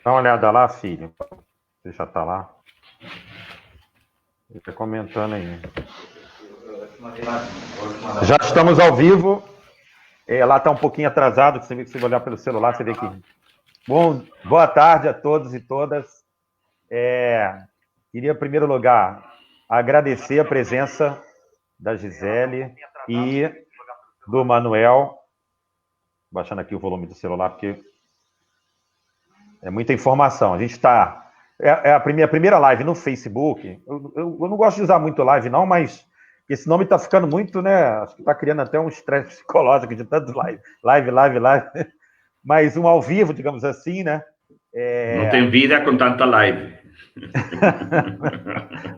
Dá uma olhada lá, filho. Você já está lá? Ele está comentando aí. Já estamos ao vivo. Lá está um pouquinho atrasado. Você vê que se você olhar pelo celular, você vê que. Boa tarde a todos e todas. Queria, em primeiro lugar, agradecer a presença da Gisele e do Manuel. Baixando aqui o volume do celular, porque é muita informação. A gente está. É a primeira live no Facebook. Eu não gosto de usar muito live, não, mas esse nome está ficando muito, né? Acho que está criando até um estresse psicológico de tantos live. Live. Mas um ao vivo, digamos assim, né? Não tem vida com tanta live.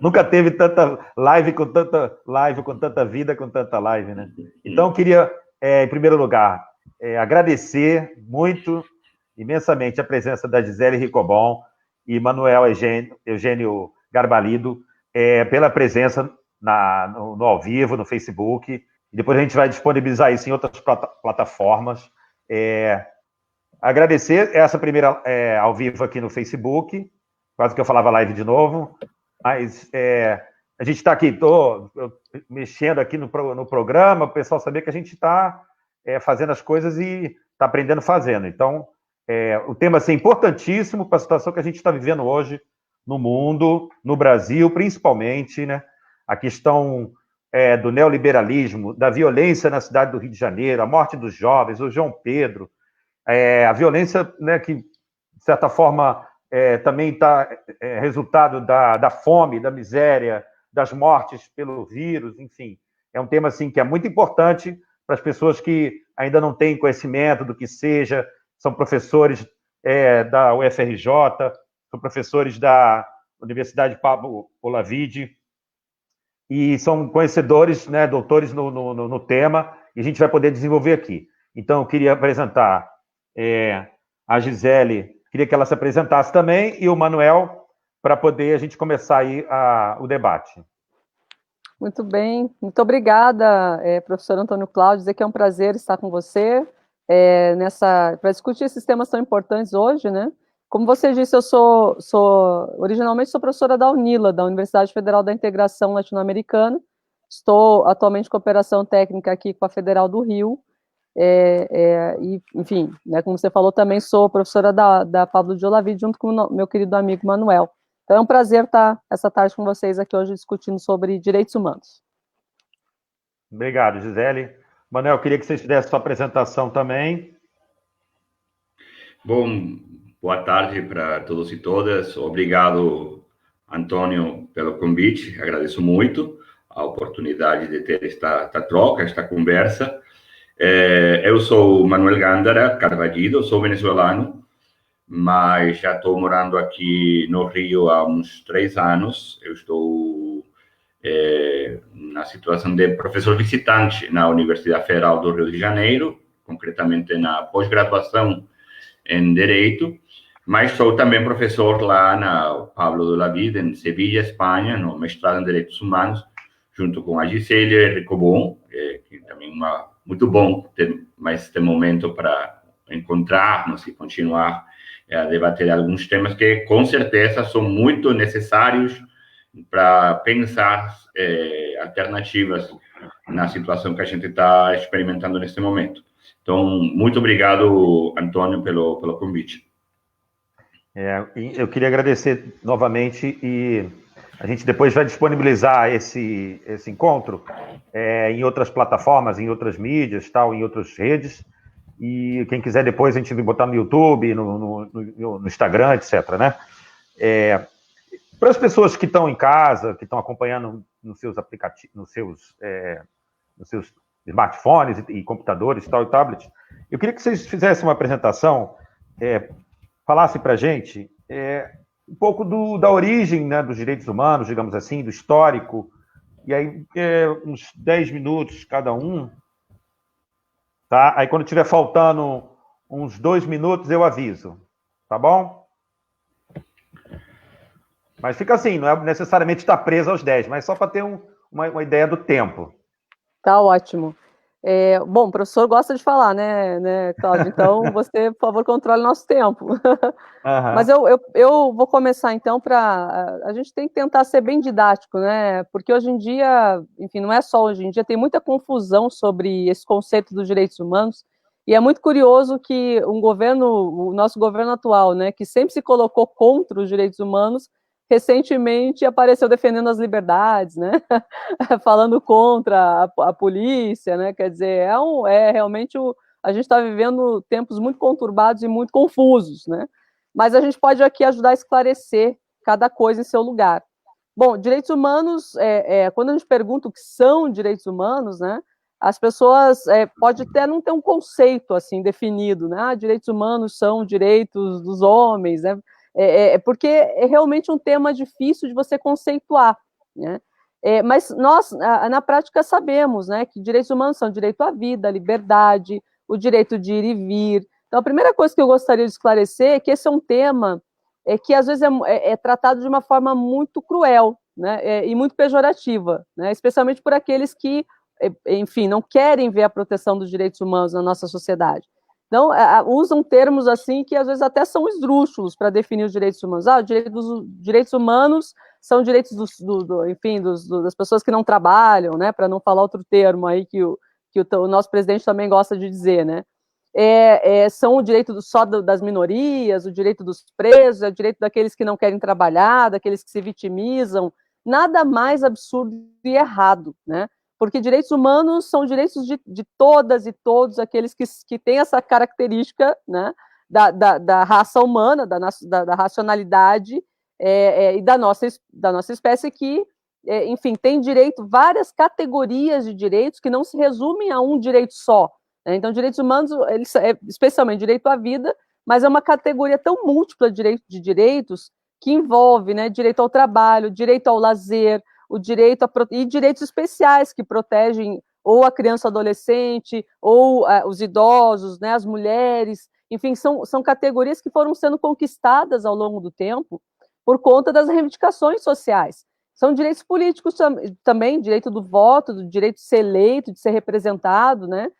Nunca teve tanta live com tanta vida, com tanta live, né? Então, eu queria, em primeiro lugar, agradecer muito, imensamente, a presença da Gisele Ricobon e Manuel Eugênio Garbalido, pela presença no ao vivo, no Facebook. E depois a gente vai disponibilizar isso em outras plataformas. Agradecer essa primeira ao vivo aqui no Facebook, quase que eu falava live de novo, mas a gente está aqui, estou mexendo aqui no programa, o pessoal saber que a gente está fazendo as coisas e está aprendendo fazendo. Então, o tema assim, importantíssimo para a situação que a gente está vivendo hoje no mundo, no Brasil, principalmente, né? A questão do neoliberalismo, da violência na cidade do Rio de Janeiro, a morte dos jovens, o João Pedro, a violência, né, que, de certa forma, também está resultado da fome, da miséria, das mortes pelo vírus, enfim. É um tema assim, que é muito importante para as pessoas que ainda não têm conhecimento do que seja, são professores da UFRJ, são professores da Universidade Pablo Olavide, e são conhecedores, né, doutores no tema, e a gente vai poder desenvolver aqui. Então, eu queria apresentar a Gisele, queria que ela se apresentasse também, e o Manuel, para poder a gente começar aí o debate. Muito bem, muito obrigada, professor Antônio Cláudio, dizer que é um prazer estar com você para discutir esses temas tão importantes hoje, né? Como você disse, eu originalmente sou professora da UNILA, da Universidade Federal da Integração Latino-Americana, estou atualmente em cooperação técnica aqui com a Federal do Rio, e, enfim, né, como você falou, também sou professora da Pablo de Olavide, junto com o meu querido amigo Manuel. Então é um prazer estar essa tarde com vocês aqui hoje discutindo sobre direitos humanos. Obrigado, Gisele. Manuel, queria que você fizesse sua apresentação também. Bom, boa tarde para todos e todas. Obrigado, Antônio, pelo convite. Agradeço muito a oportunidade de ter esta troca, esta conversa. Eu sou Manuel Gándara Carvalho, sou venezuelano, mas já estou morando aqui no Rio há uns 3 anos. Eu estou na situação de professor visitante na Universidade Federal do Rio de Janeiro, concretamente na pós-graduação em Direito, mas sou também professor lá na Pablo de Olavide, em Sevilha, Espanha, no mestrado em Direitos Humanos, junto com a Gisele Ricobon, que também é muito bom ter mais este momento para encontrarmos e continuar a debater alguns temas que, com certeza, são muito necessários para pensar alternativas na situação que a gente está experimentando neste momento. Então, muito obrigado, Antônio, pelo convite. Eu queria agradecer novamente, e a gente depois vai disponibilizar esse encontro em outras plataformas, em outras mídias, tal, em outras redes, e quem quiser depois a gente vai botar no YouTube, no Instagram, etc., né? Para as pessoas que estão em casa, que estão acompanhando nos seus aplicativos, nos seus smartphones e computadores, tal, e tablets, eu queria que vocês fizessem uma apresentação, falassem para a gente um pouco da origem, né, dos direitos humanos, digamos assim, do histórico, e aí uns 10 minutos cada um, tá? Aí quando tiver faltando uns 2 minutos, eu aviso, tá bom? Mas fica assim, não é necessariamente estar preso aos 10, mas só para ter uma ideia do tempo. Tá ótimo. Bom, o professor gosta de falar, né, Cláudio? Então, você, por favor, controle nosso tempo. Mas eu vou começar, então, a gente tem que tentar ser bem didático, né? Porque hoje em dia, enfim, não é só hoje em dia, tem muita confusão sobre esse conceito dos direitos humanos, e é muito curioso que o nosso governo atual, né, que sempre se colocou contra os direitos humanos, recentemente apareceu defendendo as liberdades, né? Falando contra a polícia, né? Quer dizer, realmente a gente está vivendo tempos muito conturbados e muito confusos, né? Mas a gente pode aqui ajudar a esclarecer cada coisa em seu lugar. Bom, direitos humanos, quando a gente pergunta o que são direitos humanos, né? As pessoas pode até não ter um conceito assim definido, né? Direitos humanos são direitos dos homens, né? Porque é realmente um tema difícil de você conceituar, né? Mas nós, na prática, sabemos, né, que direitos humanos são direito à vida, à liberdade, o direito de ir e vir. Então, a primeira coisa que eu gostaria de esclarecer é que esse é um tema que, às vezes, é tratado de uma forma muito cruel, né, e muito pejorativa, né, especialmente por aqueles que, enfim, não querem ver a proteção dos direitos humanos na nossa sociedade. Então, usam termos assim que às vezes até são esdrúxulos para definir os direitos humanos. Os direitos humanos são direitos das pessoas que não trabalham, né? Para não falar outro termo aí que o nosso presidente também gosta de dizer, né? São o direito só das minorias, o direito dos presos, o direito daqueles que não querem trabalhar, daqueles que se vitimizam. Nada mais absurdo e errado, né? Porque direitos humanos são direitos de todas e todos aqueles que têm essa característica, né, da raça humana, da racionalidade e da nossa espécie que, enfim, tem direito, várias categorias de direitos que não se resumem a um direito só, né? Então, direitos humanos, especialmente direito à vida, mas é uma categoria tão múltipla de direitos que envolve, né, direito ao trabalho, direito ao lazer, e direitos especiais que protegem ou a criança adolescente, ou os idosos, né, as mulheres, enfim, são categorias que foram sendo conquistadas ao longo do tempo por conta das reivindicações sociais. São direitos políticos também, direito do voto, do direito de ser eleito, de ser representado, né?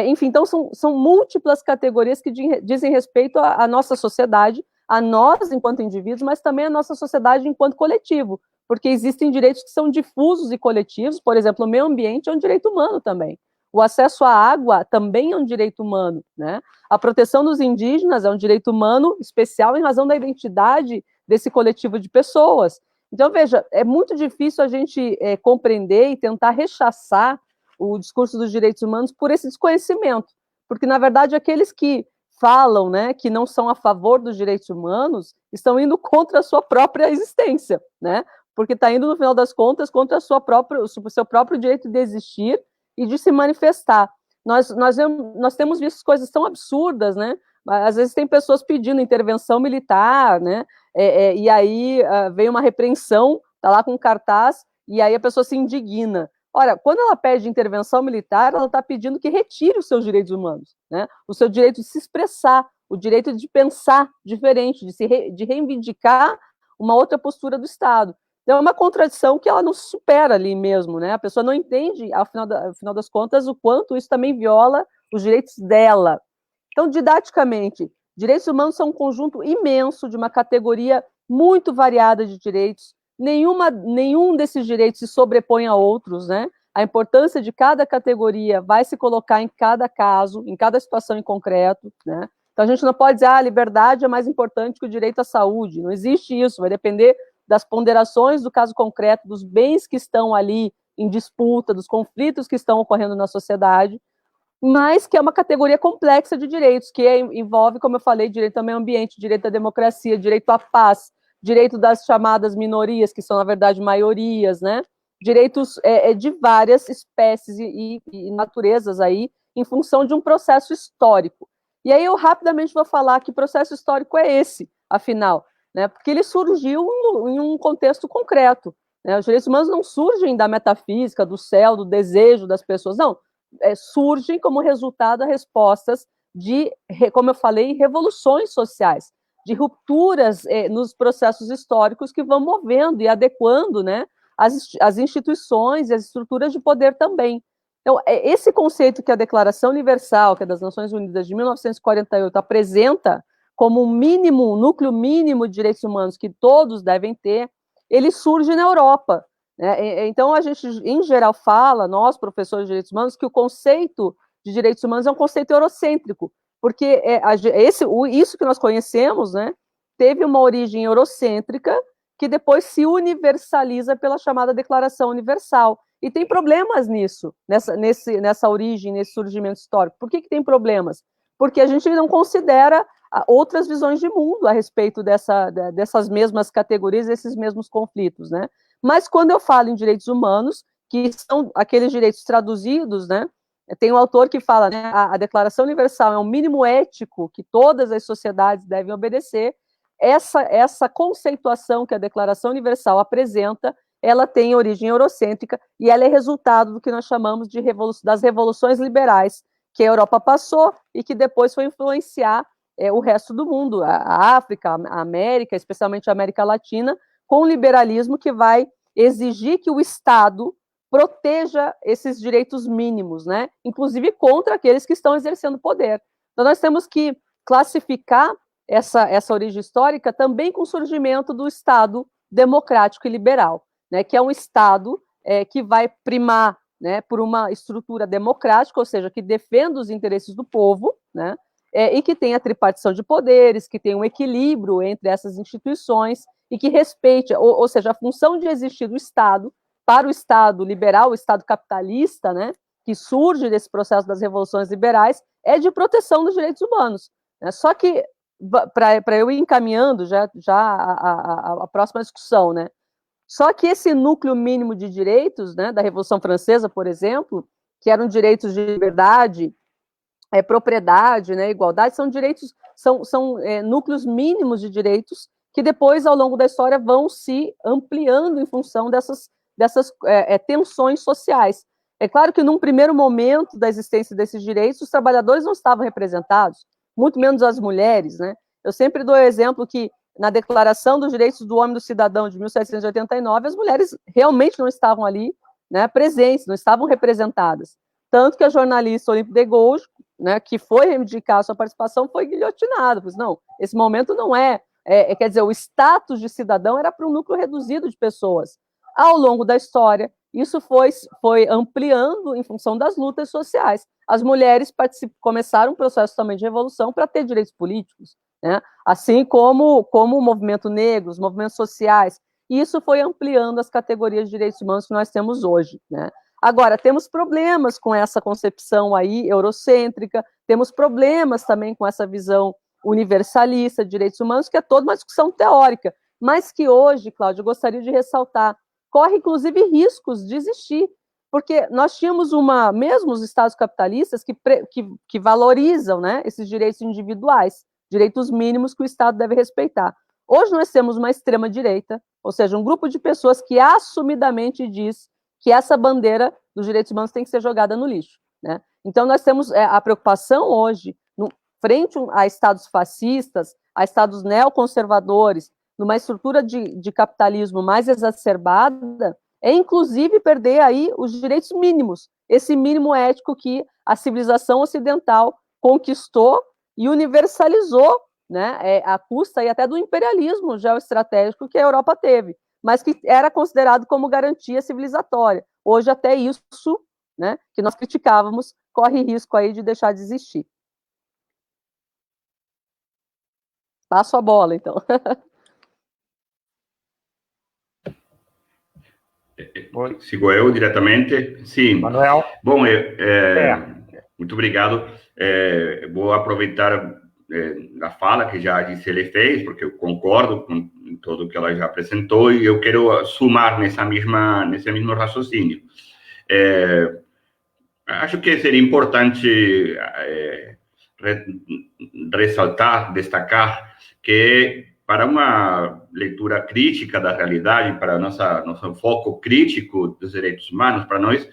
Enfim, então são múltiplas categorias que dizem respeito à nossa sociedade, a nós enquanto indivíduos, mas também a nossa sociedade enquanto coletivo, porque existem direitos que são difusos e coletivos, por exemplo, o meio ambiente é um direito humano também. O acesso à água também é um direito humano, né? A proteção dos indígenas é um direito humano especial em razão da identidade desse coletivo de pessoas. Então, veja, é muito difícil a gente compreender e tentar rechaçar o discurso dos direitos humanos por esse desconhecimento, porque, na verdade, aqueles que falam, né, que não são a favor dos direitos humanos, estão indo contra a sua própria existência, né? Porque está indo, no final das contas, contra o seu próprio direito de existir e de se manifestar. Nós temos visto coisas tão absurdas, né? Às vezes tem pessoas pedindo intervenção militar, né? E aí vem uma repreensão, está lá com um cartaz, e aí a pessoa se indigna. Ora, quando ela pede intervenção militar, ela está pedindo que retire os seus direitos humanos, né? O seu direito de se expressar, o direito de pensar diferente, de reivindicar uma outra postura do Estado. Então, é uma contradição que ela não supera ali mesmo, né? A pessoa não entende, ao final das contas, o quanto isso também viola os direitos dela. Então, didaticamente, direitos humanos são um conjunto imenso de uma categoria muito variada de direitos. Nenhum desses direitos se sobrepõe a outros, né? A importância de cada categoria vai se colocar em cada caso, em cada situação em concreto, né? Então, a gente não pode dizer, a liberdade é mais importante que o direito à saúde. Não existe isso, vai depender das ponderações do caso concreto, dos bens que estão ali em disputa, dos conflitos que estão ocorrendo na sociedade, mas que é uma categoria complexa de direitos, que envolve, como eu falei, direito ao meio ambiente, direito à democracia, direito à paz, direito das chamadas minorias, que são, na verdade, maiorias, né? Direitos de várias espécies e naturezas aí, em função de um processo histórico. E aí eu rapidamente vou falar que processo histórico é esse, afinal, né? Porque ele surgiu em um contexto concreto, né? Os direitos humanos não surgem da metafísica, do céu, do desejo das pessoas, não. Surgem como resultado a respostas de, como eu falei, revoluções sociais, de rupturas nos processos históricos que vão movendo e adequando, né, as instituições e as estruturas de poder também. Então, esse conceito que a Declaração Universal, que é das Nações Unidas de 1948, apresenta como um núcleo mínimo de direitos humanos que todos devem ter, ele surge na Europa, né? Então, a gente, em geral, fala, nós, professores de direitos humanos, que o conceito de direitos humanos é um conceito eurocêntrico, porque isso que nós conhecemos, né, teve uma origem eurocêntrica que depois se universaliza pela chamada Declaração Universal. E tem problemas nisso, nessa origem, nesse surgimento histórico. Por que tem problemas? Porque a gente não considera outras visões de mundo a respeito dessas mesmas categorias, desses mesmos conflitos, né? Mas quando eu falo em direitos humanos, que são aqueles direitos traduzidos, né? Tem um autor que fala, né, a Declaração Universal é um mínimo ético que todas as sociedades devem obedecer. Essa conceituação que a Declaração Universal apresenta, ela tem origem eurocêntrica e ela é resultado do que nós chamamos das revoluções liberais que a Europa passou e que depois foi influenciar o resto do mundo, a África, a América, especialmente a América Latina, com o liberalismo que vai exigir que o Estado proteja esses direitos mínimos, né? Inclusive contra aqueles que estão exercendo poder. Então, nós temos que classificar essa origem histórica também com o surgimento do Estado democrático e liberal, né? Que é um Estado que vai primar, né, por uma estrutura democrática, ou seja, que defenda os interesses do povo, né? E que tenha tripartição de poderes, que tenha um equilíbrio entre essas instituições e que respeite, ou seja, a função de existir do Estado para o Estado liberal, o Estado capitalista, né, que surge desse processo das revoluções liberais, é de proteção dos direitos humanos. Né? Só que, para eu ir encaminhando já a próxima discussão, né, só que esse núcleo mínimo de direitos, né, da Revolução Francesa, por exemplo, que eram direitos de liberdade, propriedade, né, igualdade, são direitos, são núcleos mínimos de direitos que depois, ao longo da história, vão se ampliando em função dessas tensões sociais. É claro que, num primeiro momento da existência desses direitos, os trabalhadores não estavam representados, muito menos as mulheres, né? Eu sempre dou o exemplo que, na Declaração dos Direitos do Homem e do Cidadão de 1789, as mulheres realmente não estavam ali, né, presentes, não estavam representadas. Tanto que a jornalista Olympe de Gouges, né, que foi reivindicar a sua participação, foi guilhotinada. Pois não, esse momento não quer dizer, o status de cidadão era para um núcleo reduzido de pessoas. Ao longo da história, isso foi ampliando em função das lutas sociais. As mulheres começaram um processo também de revolução para ter direitos políticos, né? Assim como o movimento negro, os movimentos sociais. E isso foi ampliando as categorias de direitos humanos que nós temos hoje, né? Agora, temos problemas com essa concepção aí eurocêntrica, temos problemas também com essa visão universalista de direitos humanos, que é toda uma discussão teórica, mas que hoje, Cláudio, eu gostaria de ressaltar, corre, inclusive, riscos de existir, porque nós tínhamos mesmo os estados capitalistas que valorizam, né, esses direitos individuais, direitos mínimos que o Estado deve respeitar. Hoje nós temos uma extrema-direita, ou seja, um grupo de pessoas que assumidamente diz que essa bandeira dos direitos humanos tem que ser jogada no lixo, né? Então nós temos a preocupação hoje, frente a estados fascistas, a estados neoconservadores, numa estrutura de capitalismo mais exacerbada, é inclusive perder aí os direitos mínimos, esse mínimo ético que a civilização ocidental conquistou e universalizou, né, à custa aí até do imperialismo geoestratégico que a Europa teve, mas que era considerado como garantia civilizatória. Hoje até isso, né, que nós criticávamos, corre risco aí de deixar de existir. Passo a bola, então. Sigo eu diretamente? Sim. Manuel? Bom, muito obrigado. Vou aproveitar a fala que já a Gisele fez, porque eu concordo com tudo que ela já apresentou e eu quero somar nesse mesmo raciocínio. Acho que seria importante ressaltar, destacar que para uma leitura crítica da realidade, para nosso foco crítico dos direitos humanos, para nós,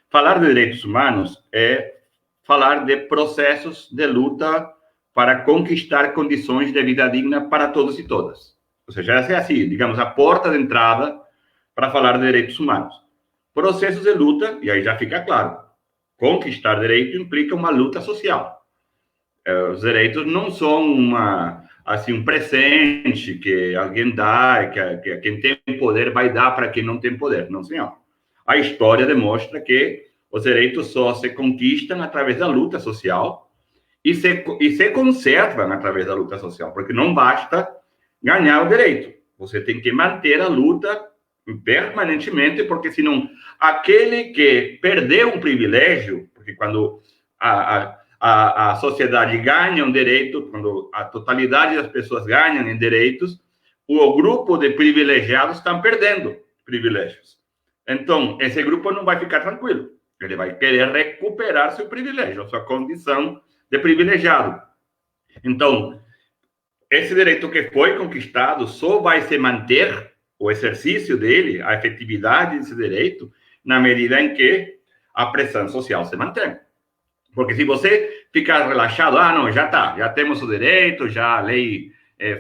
falar de direitos humanos é falar de processos de luta para conquistar condições de vida digna para todos e todas. Ou seja, essa é assim, digamos, a porta de entrada para falar de direitos humanos. Processos de luta, e aí já fica claro, conquistar direito implica uma luta social. Os direitos não são um presente que alguém dá, que quem tem poder vai dar para quem não tem poder. Não, senhor. A história demonstra que os direitos só se conquistam através da luta social e se conservam através da luta social, porque não basta ganhar o direito. Você tem que manter a luta permanentemente, porque senão aquele que perdeu um privilégio, porque quando a sociedade ganha um direito, quando a totalidade das pessoas ganham em direitos, o grupo de privilegiados estão perdendo privilégios. Então, esse grupo não vai ficar tranquilo. Ele vai querer recuperar seu privilégio, sua condição de privilegiado. Então, esse direito que foi conquistado só vai se manter, o exercício dele, a efetividade desse direito, na medida em que a pressão social se mantém. Porque se você ficar relaxado, não, já temos o direito, já a lei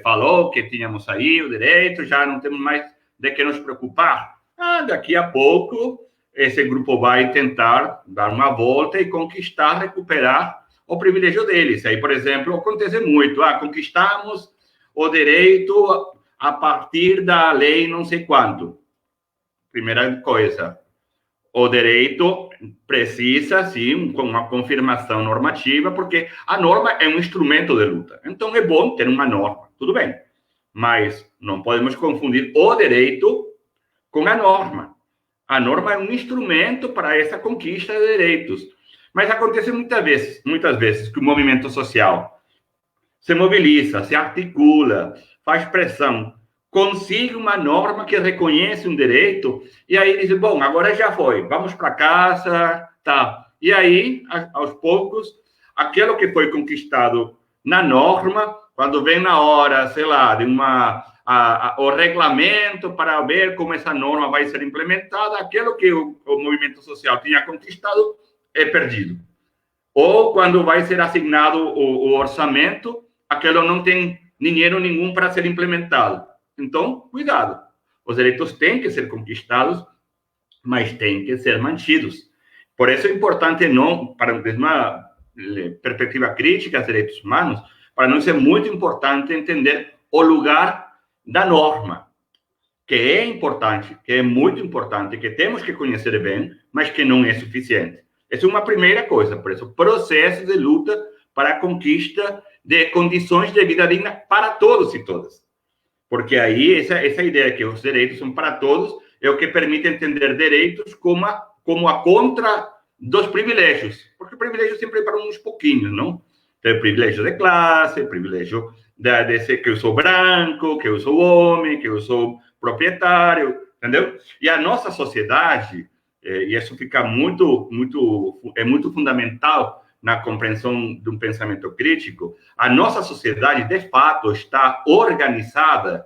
falou que tínhamos aí o direito, já não temos mais de que nos preocupar. Daqui a pouco, esse grupo vai tentar dar uma volta e conquistar, recuperar o privilégio deles. Aí, por exemplo, acontece muito, conquistamos o direito a partir da lei não sei quanto. Primeira coisa, o direito precisa, sim, com uma confirmação normativa, porque a norma é um instrumento de luta. Então, é bom ter uma norma, tudo bem. Mas não podemos confundir o direito com a norma. A norma é um instrumento para essa conquista de direitos. Mas acontece muitas vezes que o movimento social se mobiliza, se articula, faz pressão, consiga uma norma que reconhece um direito, e aí diz, bom, agora já foi, vamos para casa, tá. E aí, aos poucos, aquilo que foi conquistado na norma, quando vem na hora, sei lá, de o regulamento para ver como essa norma vai ser implementada, aquilo que o movimento social tinha conquistado é perdido. Ou quando vai ser assignado o orçamento, aquilo não tem dinheiro nenhum para ser implementado. Então, cuidado. Os direitos têm que ser conquistados, mas têm que ser mantidos. Por isso é importante, desde uma perspectiva crítica aos direitos humanos, para nós é muito importante entender o lugar da norma, que é importante, que é muito importante, que temos que conhecer bem, mas que não é suficiente. Essa é uma primeira coisa. Por isso, processo de luta para a conquista de condições de vida digna para todos e todas. Porque aí, essa ideia que os direitos são para todos é o que permite entender direitos como a contra dos privilégios. Porque o privilégio sempre é para uns pouquinhos, não? Tem privilégio de classe, privilégio de ser que eu sou branco, que eu sou homem, que eu sou proprietário, entendeu? E a nossa sociedade, e isso fica muito fundamental na compreensão de um pensamento crítico, a nossa sociedade, de fato, está organizada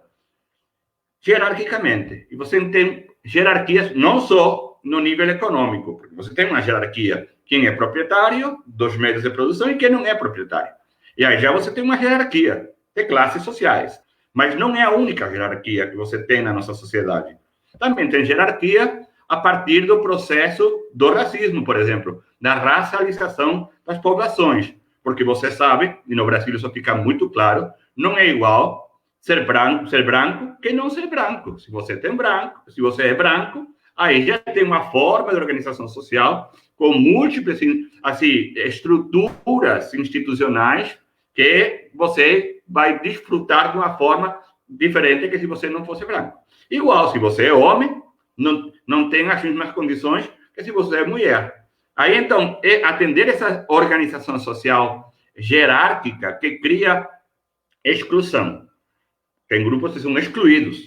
jerarquicamente. E você tem hierarquias não só no nível econômico, porque você tem uma hierarquia, quem é proprietário dos meios de produção e quem não é proprietário. E aí já você tem uma hierarquia de classes sociais. Mas não é a única hierarquia que você tem na nossa sociedade. Também tem hierarquia a partir do processo do racismo, por exemplo, da racialização das populações. Porque você sabe, e no Brasil isso fica muito claro, não é igual ser branco que não ser branco. Se você é branco, aí já tem uma forma de organização social com múltiplas estruturas institucionais que você vai desfrutar de uma forma diferente que se você não fosse branco. Igual, se você é homem, não tem as mesmas condições que se você é mulher. Aí, então, atender essa organização social jerárquica que cria exclusão. Tem grupos que são excluídos,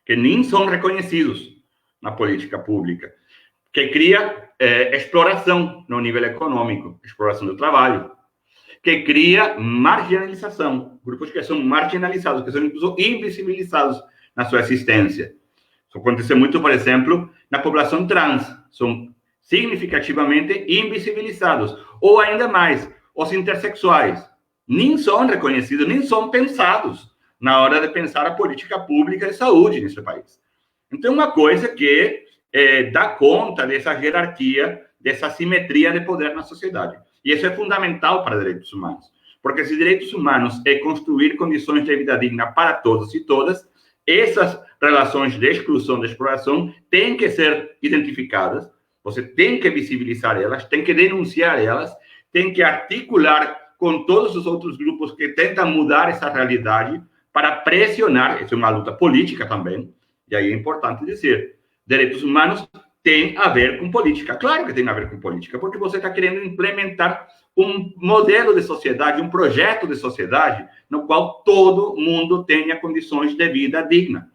que nem são reconhecidos na política pública, que cria exploração no nível econômico, exploração do trabalho, que cria marginalização, grupos que são marginalizados, que são incluso invisibilizados na sua existência. Isso acontece muito, por exemplo, na população trans, são significativamente invisibilizados, ou ainda mais, os intersexuais, nem são reconhecidos, nem são pensados na hora de pensar a política pública de saúde nesse país. Então, uma coisa que dá conta dessa hierarquia dessa simetria de poder na sociedade. E isso é fundamental para direitos humanos, porque se direitos humanos é construir condições de vida digna para todos e todas, essas relações de exclusão, de exploração, têm que ser identificadas, você tem que visibilizar elas, tem que denunciar elas, tem que articular com todos os outros grupos que tentam mudar essa realidade para pressionar, isso é uma luta política também, e aí é importante dizer, direitos humanos têm a ver com política. Claro que tem a ver com política, porque você está querendo implementar um modelo de sociedade, um projeto de sociedade, no qual todo mundo tenha condições de vida digna.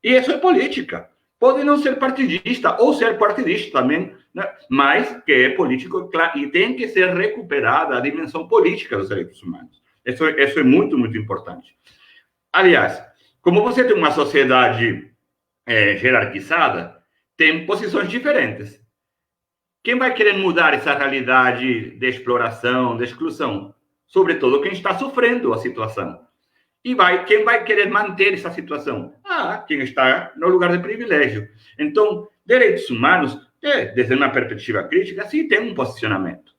E isso é política. Pode não ser partidista, ou ser partidista também, né? Mas que é político, claro, e tem que ser recuperada a dimensão política dos direitos humanos. Isso é muito, muito importante. Aliás, como você tem uma sociedade hierarquizada, tem posições diferentes. Quem vai querer mudar essa realidade de exploração, de exclusão? Sobretudo quem está sofrendo a situação. E quem vai querer manter essa situação? Quem está no lugar de privilégio. Então, direitos humanos, desde uma perspectiva crítica, sim, tem um posicionamento.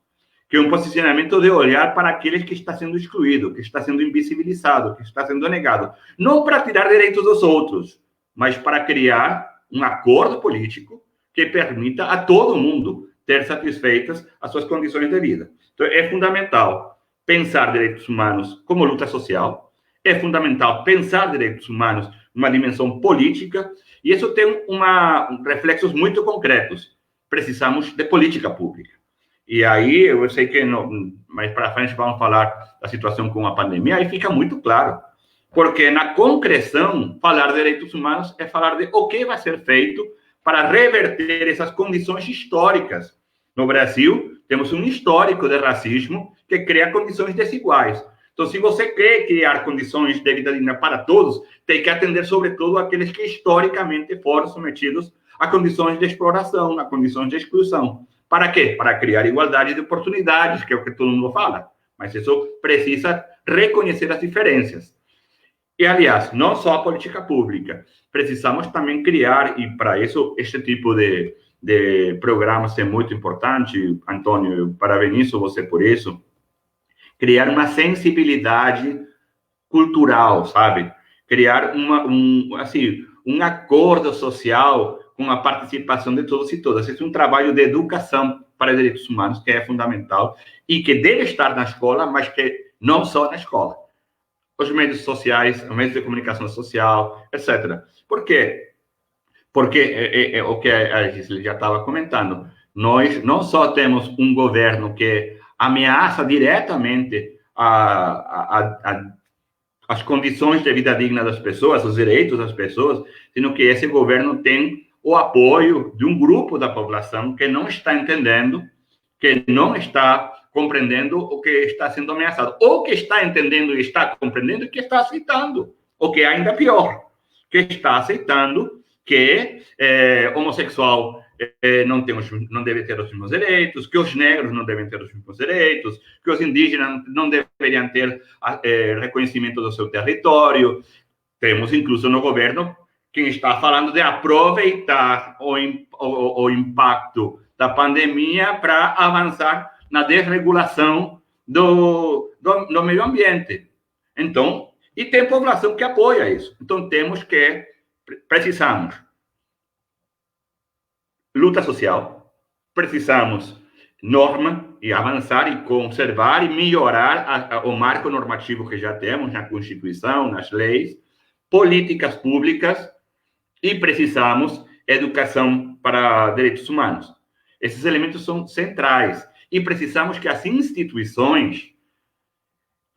Que é um posicionamento de olhar para aqueles que está sendo excluído, que está sendo invisibilizado, que está sendo negado. Não para tirar direitos dos outros, mas para criar um acordo político que permita a todo mundo ter satisfeitas as suas condições de vida. Então, é fundamental pensar direitos humanos como luta social, é fundamental pensar direitos humanos numa dimensão política, e isso tem reflexos muito concretos. Precisamos de política pública. E aí, eu sei que mais para frente vamos falar da situação com a pandemia, aí fica muito claro. Porque na concreção, falar de direitos humanos é falar de o que vai ser feito para reverter essas condições históricas. No Brasil, temos um histórico de racismo que cria condições desiguais. Então, se você quer criar condições de vida digna para todos, tem que atender, sobretudo, aqueles que historicamente foram submetidos a condições de exploração, a condições de exclusão. Para quê? Para criar igualdade de oportunidades, que é o que todo mundo fala. Mas isso precisa reconhecer as diferenças. E, aliás, não só a política pública. Precisamos também criar, e para isso, este tipo de programas é muito importante. Antônio, eu parabenizo você por isso. Criar uma sensibilidade cultural, sabe? Criar um acordo social com a participação de todos e todas. Esse é um trabalho de educação para direitos humanos que é fundamental e que deve estar na escola, mas que não só na escola. Os meios sociais, os meios de comunicação social, etc. Por quê? Porque é o que a Gisele já estava comentando. Nós não só temos um governo que ameaça diretamente as condições de vida digna das pessoas, os direitos das pessoas, sino que esse governo tem o apoio de um grupo da população que não está entendendo, que não está compreendendo o que está sendo ameaçado, ou que está entendendo e está compreendendo e que está aceitando, o que é ainda pior, que está aceitando que homossexual não deve ter os mesmos direitos, que os negros não devem ter os mesmos direitos, que os indígenas não deveriam ter reconhecimento do seu território. Temos, incluso, no governo, quem está falando de aproveitar o impacto da pandemia para avançar na desregulação do meio ambiente. Então, e tem população que apoia isso. Então, precisamos luta social, precisamos norma e avançar e conservar e melhorar o marco normativo que já temos na Constituição, nas leis, políticas públicas e precisamos educação para direitos humanos. Esses elementos são centrais e precisamos que as instituições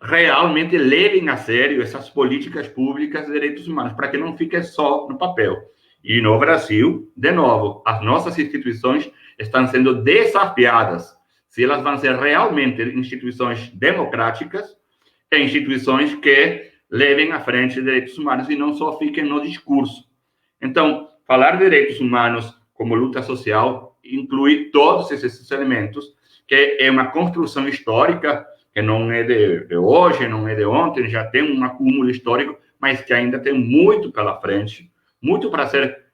realmente levem a sério essas políticas públicas de direitos humanos, para que não fique só no papel. E no Brasil, de novo, as nossas instituições estão sendo desafiadas se elas vão ser realmente instituições democráticas e instituições que levem à frente direitos humanos e não só fiquem no discurso. Então, falar de direitos humanos como luta social inclui todos esses elementos, que é uma construção histórica, que não é de hoje, não é de ontem, já tem um acúmulo histórico, mas que ainda tem muito pela frente, muito para ser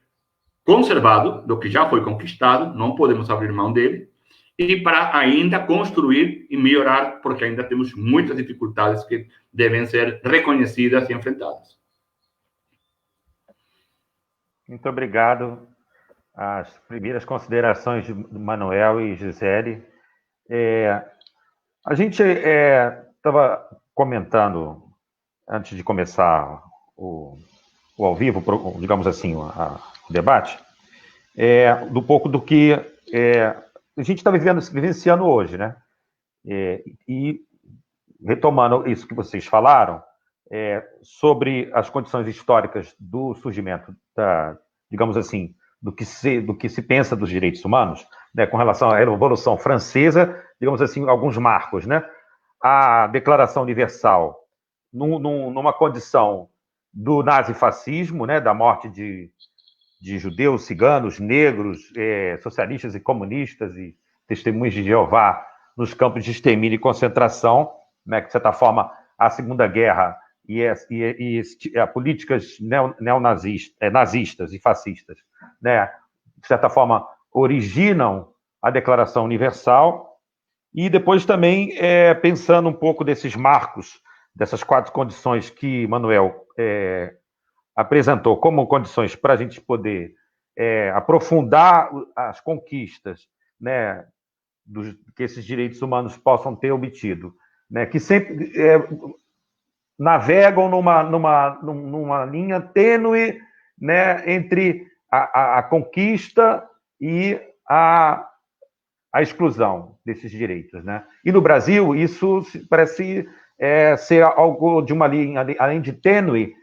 conservado do que já foi conquistado, não podemos abrir mão dele, e para ainda construir e melhorar, porque ainda temos muitas dificuldades que devem ser reconhecidas e enfrentadas. Muito obrigado. As primeiras considerações de Manuel e Gisele. A gente estava comentando, antes de começar o ao vivo, digamos assim, o debate, do pouco do que a gente está vivenciando hoje, né? E retomando isso que vocês falaram, sobre as condições históricas do surgimento digamos assim, do que se pensa dos direitos humanos, né, com relação à Revolução Francesa, digamos assim, alguns marcos, né? A Declaração Universal, numa condição do nazifascismo, né, da morte de judeus, ciganos, negros, socialistas e comunistas e testemunhas de Jeová nos campos de extermínio e concentração, né, que, de certa forma, a Segunda Guerra e políticas nazistas e fascistas, né, de certa forma, originam a Declaração Universal. E depois também, pensando um pouco desses marcos, dessas 4 condições que Manuel apresentou como condições para a gente poder aprofundar as conquistas, né, que esses direitos humanos possam ter obtido, né, que sempre navegam numa linha tênue, né, entre a conquista e a exclusão desses direitos, né? E no Brasil, isso parece ser algo de uma linha, além de tênue,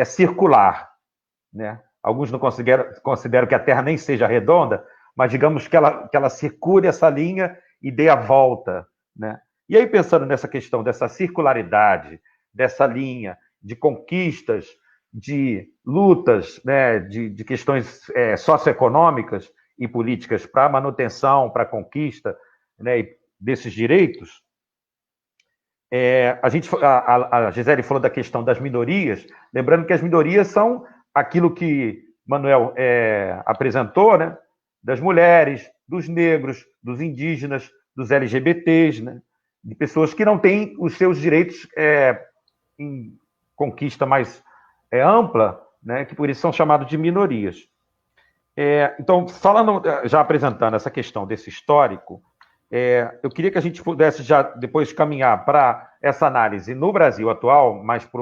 circular, né? Alguns não consideram que a Terra nem seja redonda, mas digamos que ela circule essa linha e dê a volta, né? E aí, pensando nessa questão dessa circularidade, dessa linha de conquistas, de lutas, né, de questões socioeconômicas e políticas para a manutenção, para a conquista, né, desses direitos, a Gisele falou da questão das minorias, lembrando que as minorias são aquilo que Manuel apresentou, né, das mulheres, dos negros, dos indígenas, dos LGBTs, né, de pessoas que não têm os seus direitos em conquista mais ampla, né, que por isso são chamados de minorias. Então, já apresentando essa questão desse histórico, eu queria que a gente pudesse já depois caminhar para essa análise no Brasil atual, mais para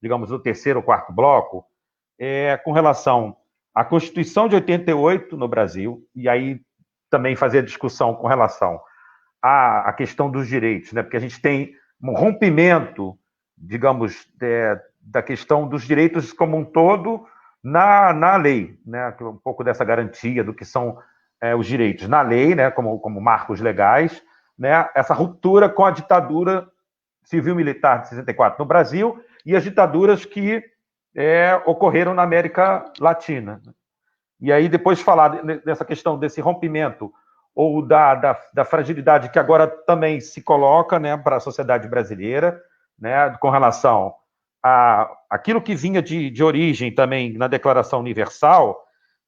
digamos, o terceiro ou quarto bloco, com relação à Constituição de 88 no Brasil, e aí também fazer a discussão com relação à questão dos direitos, né? Porque a gente tem um rompimento, digamos, da questão dos direitos como um todo na lei, né? Um pouco dessa garantia do que são os direitos na lei, né? Como marcos legais, né? Essa ruptura com a ditadura civil-militar de 64 no Brasil e as ditaduras que ocorreram na América Latina. E aí depois falar dessa questão desse rompimento ou da fragilidade que agora também se coloca, né, para a sociedade brasileira, né, com relação a aquilo que vinha de origem também na Declaração Universal,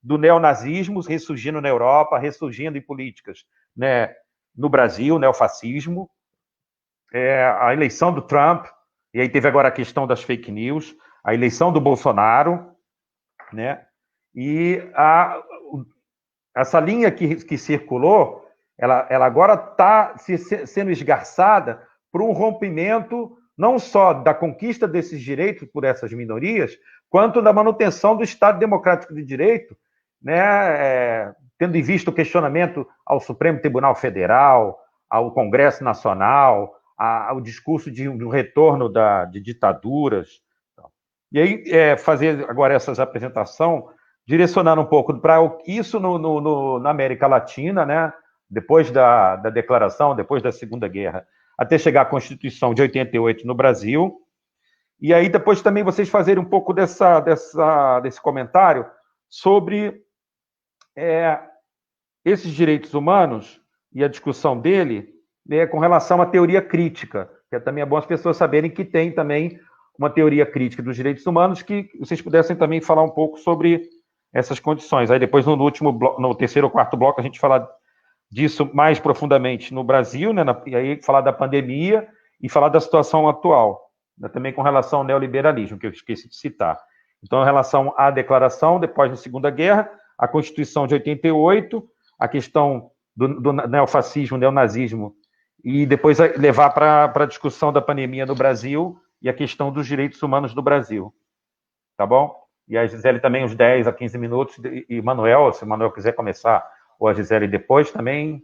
do neonazismo ressurgindo na Europa, ressurgindo em políticas, né, no Brasil, neofascismo, a eleição do Trump, e aí teve agora a questão das fake news, a eleição do Bolsonaro, né, e essa linha que circulou, ela agora está sendo esgarçada por um rompimento não só da conquista desses direitos por essas minorias, quanto da manutenção do Estado Democrático de Direito, né, tendo em vista o questionamento ao Supremo Tribunal Federal, ao Congresso Nacional, ao discurso de um retorno de ditaduras. E aí, fazer agora essa apresentação, direcionando um pouco para isso na América Latina, né, depois da declaração, depois da Segunda Guerra, até chegar à Constituição de 88 no Brasil. E aí, depois também vocês fazerem um pouco desse comentário sobre esses direitos humanos e a discussão dele, né, com relação à teoria crítica, que também é bom as pessoas saberem que tem também uma teoria crítica dos direitos humanos, que vocês pudessem também falar um pouco sobre essas condições. Aí depois, no terceiro ou quarto bloco, a gente fala disso mais profundamente no Brasil, né, e aí falar da pandemia e falar da situação atual, né, também com relação ao neoliberalismo, que eu esqueci de citar. Então, em relação à declaração, depois da Segunda Guerra, a Constituição de 88, a questão do neofascismo, neonazismo, e depois levar para a discussão da pandemia no Brasil e a questão dos direitos humanos no Brasil. Tá bom? E a Gisele também, uns 10 a 15 minutos, e Manuel, se o Manuel quiser começar, ou a Gisele depois, também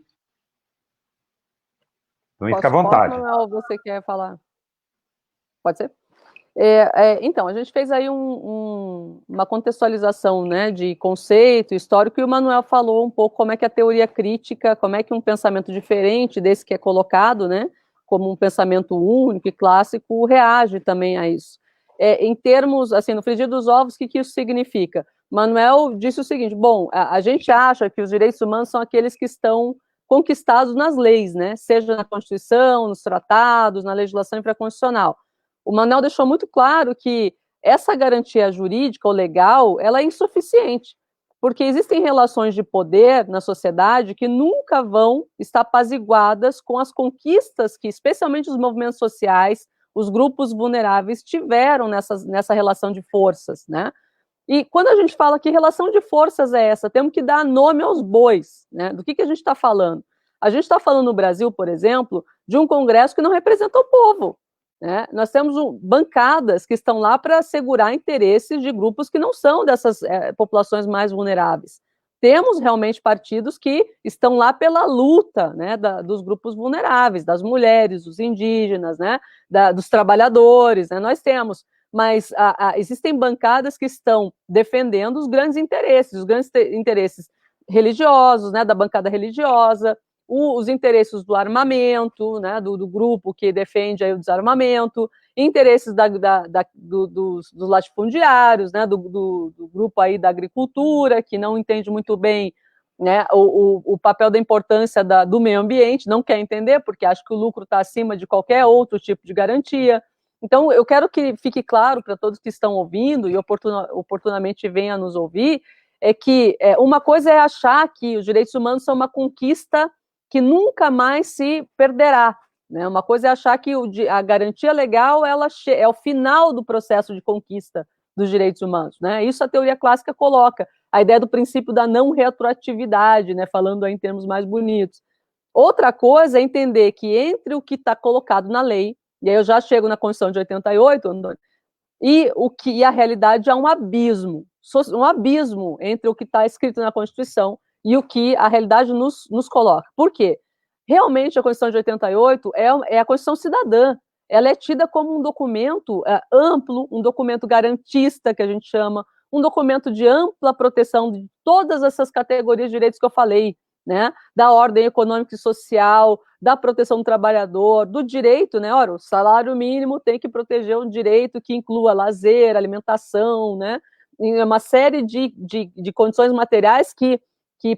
fica à vontade. Posso, Manuel, você quer falar? Pode ser? Então, a gente fez aí uma contextualização, né, de conceito histórico, e o Manuel falou um pouco como é que a teoria crítica, como é que um pensamento diferente desse que é colocado, né, como um pensamento único e clássico, reage também a isso. Em termos, assim, no frigir dos ovos, o que isso significa? Manuel disse o seguinte: bom, a gente acha que os direitos humanos são aqueles que estão conquistados nas leis, né, seja na Constituição, nos tratados, na legislação infraconstitucional. O Manuel deixou muito claro que essa garantia jurídica ou legal, ela é insuficiente, porque existem relações de poder na sociedade que nunca vão estar apaziguadas com as conquistas que, especialmente os movimentos sociais, os grupos vulneráveis tiveram nessa relação de forças, né? E quando a gente fala que relação de forças é essa, temos que dar nome aos bois, né? Do que a gente está falando? A gente está falando no Brasil, por exemplo, de um Congresso que não representa o povo, né? Nós temos bancadas que estão lá para assegurar interesses de grupos que não são dessas populações mais vulneráveis. Temos realmente partidos que estão lá pela luta, né, dos grupos vulneráveis, das mulheres, dos indígenas, né, dos trabalhadores, né? Nós temos, mas existem bancadas que estão defendendo os grandes interesses religiosos, né, da bancada religiosa, os interesses do armamento, né, do grupo que defende aí o desarmamento, interesses dos latifundiários, né, do grupo aí da agricultura, que não entende muito bem, né, o papel da importância do meio ambiente, não quer entender, porque acha que o lucro está acima de qualquer outro tipo de garantia. Então, eu quero que fique claro para todos que estão ouvindo e oportunamente venham nos ouvir, é que uma coisa é achar que os direitos humanos são uma conquista que nunca mais se perderá, né? Uma coisa é achar que a garantia legal é o final do processo de conquista dos direitos humanos, né? Isso a teoria clássica coloca, a ideia do princípio da não retroatividade, né? Falando aí em termos mais bonitos. Outra coisa é entender que entre o que está colocado na lei, e aí eu já chego na Constituição de 88, Antônio, e a realidade há um abismo entre o que está escrito na Constituição e o que a realidade nos coloca. Por quê? Realmente, a Constituição de 88 é a Constituição cidadã. Ela é tida como um documento amplo, um documento garantista, que a gente chama, um documento de ampla proteção de todas essas categorias de direitos que eu falei, né? Da ordem econômica e social, da proteção do trabalhador, do direito, né? Ora, o salário mínimo tem que proteger um direito que inclua lazer, alimentação, né? E uma série de condições materiais que,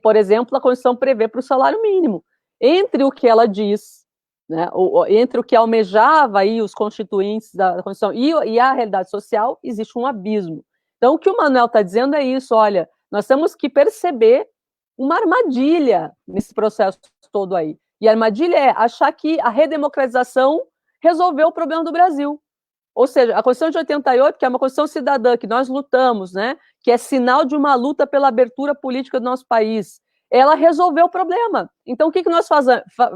por exemplo, a Constituição prevê para o salário mínimo. Entre o que ela diz, né, entre o que almejava aí os constituintes da Constituição e a realidade social, existe um abismo. Então, o que o Manuel está dizendo é isso: olha, nós temos que perceber uma armadilha nesse processo todo aí. E a armadilha é achar que a redemocratização resolveu o problema do Brasil. Ou seja, a Constituição de 88, que é uma Constituição cidadã, que nós lutamos, né, que é sinal de uma luta pela abertura política do nosso país, ela resolveu o problema. Então, o que nós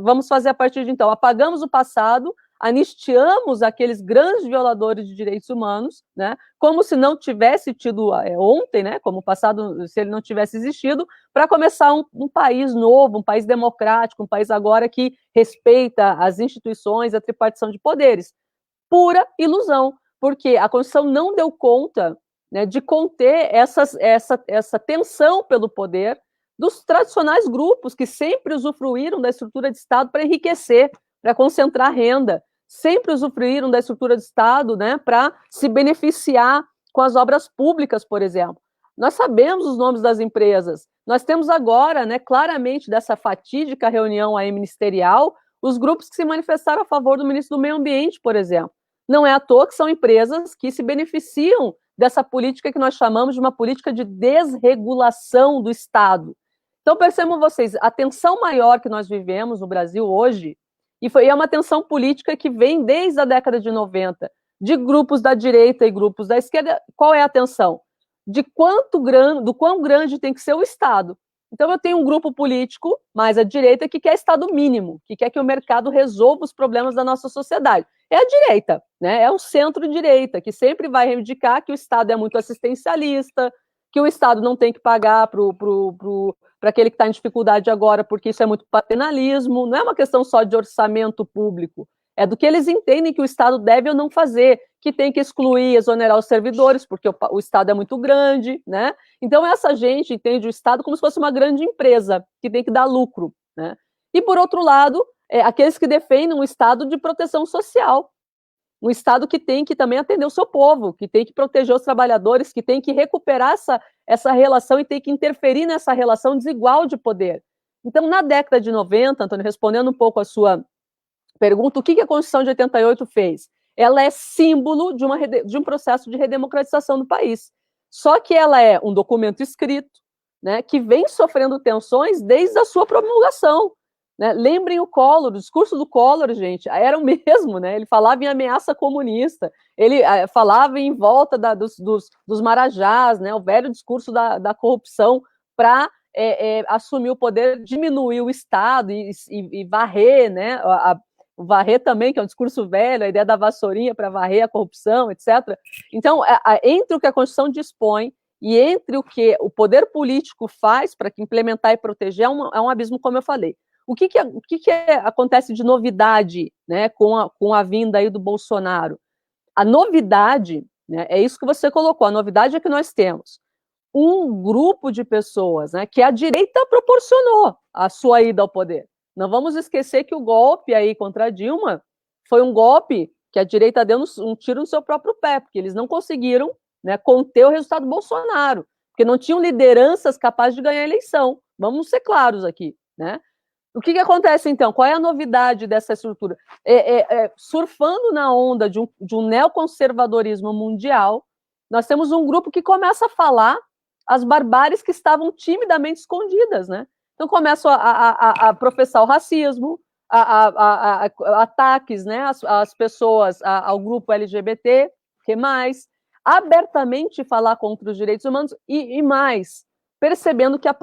vamos fazer a partir de então? Apagamos o passado, anistiamos aqueles grandes violadores de direitos humanos, né, como se não tivesse tido ontem, né, como o passado, se ele não tivesse existido, para começar um país novo, um país democrático, um país agora que respeita as instituições, a tripartição de poderes. Pura ilusão, porque a Constituição não deu conta, né, de conter essa tensão pelo poder dos tradicionais grupos que sempre usufruíram da estrutura de Estado para enriquecer, para concentrar renda, sempre usufruíram da estrutura de Estado, né, para se beneficiar com as obras públicas, por exemplo. Nós sabemos os nomes das empresas, nós temos agora, né, claramente dessa fatídica reunião aí ministerial, os grupos que se manifestaram a favor do ministro do Meio Ambiente, por exemplo. Não é à toa que são empresas que se beneficiam dessa política que nós chamamos de uma política de desregulação do Estado. Então, percebam vocês, a tensão maior que nós vivemos no Brasil hoje, e é uma tensão política que vem desde a década de 90, de grupos da direita e grupos da esquerda. Qual é a tensão? Do quão grande tem que ser o Estado. Então, eu tenho um grupo político, mais à direita, que quer Estado mínimo, que quer que o mercado resolva os problemas da nossa sociedade. É a direita, né? É o centro-direita, que sempre vai reivindicar que o Estado é muito assistencialista, que o Estado não tem que pagar para aquele que está em dificuldade agora, porque isso é muito paternalismo. Não é uma questão só de orçamento público, é do que eles entendem que o Estado deve ou não fazer, que tem que excluir, exonerar os servidores, porque o Estado é muito grande, né? Então, essa gente entende o Estado como se fosse uma grande empresa, que tem que dar lucro, né? E, por outro lado, aqueles que defendem um Estado de proteção social, um Estado que tem que também atender o seu povo, que tem que proteger os trabalhadores, que tem que recuperar essa relação e tem que interferir nessa relação desigual de poder. Então, na década de 90, Antônio, respondendo um pouco a sua pergunta, o que a Constituição de 88 fez? Ela é símbolo de um processo de redemocratização do país. Só que ela é um documento escrito, né, que vem sofrendo tensões desde a sua promulgação. Né? Lembrem o Collor, o discurso do Collor, gente, era o mesmo, né? Ele falava em ameaça comunista, ele falava em volta dos marajás, né? O velho discurso da corrupção para assumir o poder, diminuir o Estado e varrer, né? O varrer também, que é um discurso velho, a ideia da vassourinha para varrer a corrupção, etc. Então, entre o que a Constituição dispõe e entre o que o poder político faz para implementar e proteger, é um abismo, como eu falei. O que acontece de novidade, né, com a vinda aí do Bolsonaro? A novidade, né, é isso que você colocou, a novidade é que nós temos um grupo de pessoas, né, que a direita proporcionou a sua ida ao poder. Não vamos esquecer que o golpe aí contra a Dilma foi um golpe que a direita deu um tiro no seu próprio pé, porque eles não conseguiram, né, conter o resultado do Bolsonaro, porque não tinham lideranças capazes de ganhar a eleição. Vamos ser claros aqui, né? O que acontece, então? Qual é a novidade dessa estrutura? Surfando na onda de um neoconservadorismo mundial, nós temos um grupo que começa a falar as barbáries que estavam timidamente escondidas, né? Então, começam a professar o racismo, ataques, né, às pessoas, ao grupo LGBT, que mais? Abertamente falar contra os direitos humanos e mais, percebendo que há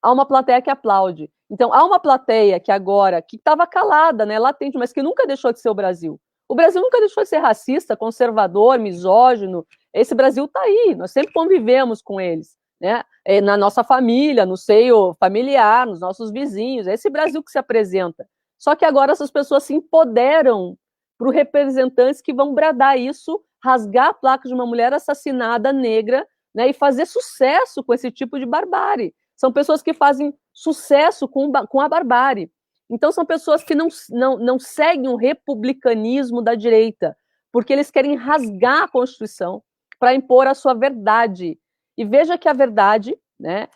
uma plateia que aplaude. Então, há uma plateia que agora, que estava calada, né, latente, mas que nunca deixou de ser o Brasil. O Brasil nunca deixou de ser racista, conservador, misógino. Esse Brasil está aí, nós sempre convivemos com eles, né? Na nossa família, no seio familiar, nos nossos vizinhos. É esse Brasil que se apresenta. Só que agora essas pessoas se empoderam para os representantes que vão bradar isso, rasgar a placa de uma mulher assassinada negra, né, e fazer sucesso com esse tipo de barbárie. São pessoas que fazem sucesso com a barbárie. Então, são pessoas que não seguem o republicanismo da direita, porque eles querem rasgar a Constituição para impor a sua verdade. E veja que a verdade, né,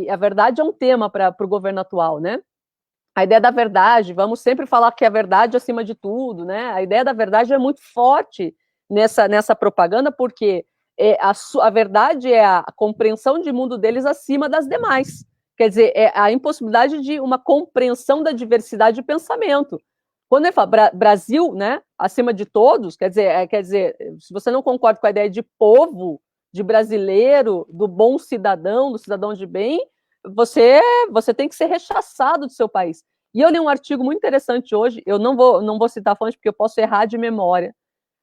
a verdade é um tema para o governo atual, né? A ideia da verdade, vamos sempre falar que a verdade é acima de tudo, né? A ideia da verdade é muito forte nessa propaganda, porque a verdade é a compreensão de mundo deles acima das demais. Quer dizer, é a impossibilidade de uma compreensão da diversidade de pensamento. Quando ele fala Brasil, né, acima de todos, quer dizer, se você não concorda com a ideia de povo, de brasileiro, do bom cidadão, do cidadão de bem, você tem que ser rechaçado do seu país. E eu li um artigo muito interessante hoje, eu não vou citar fonte porque eu posso errar de memória,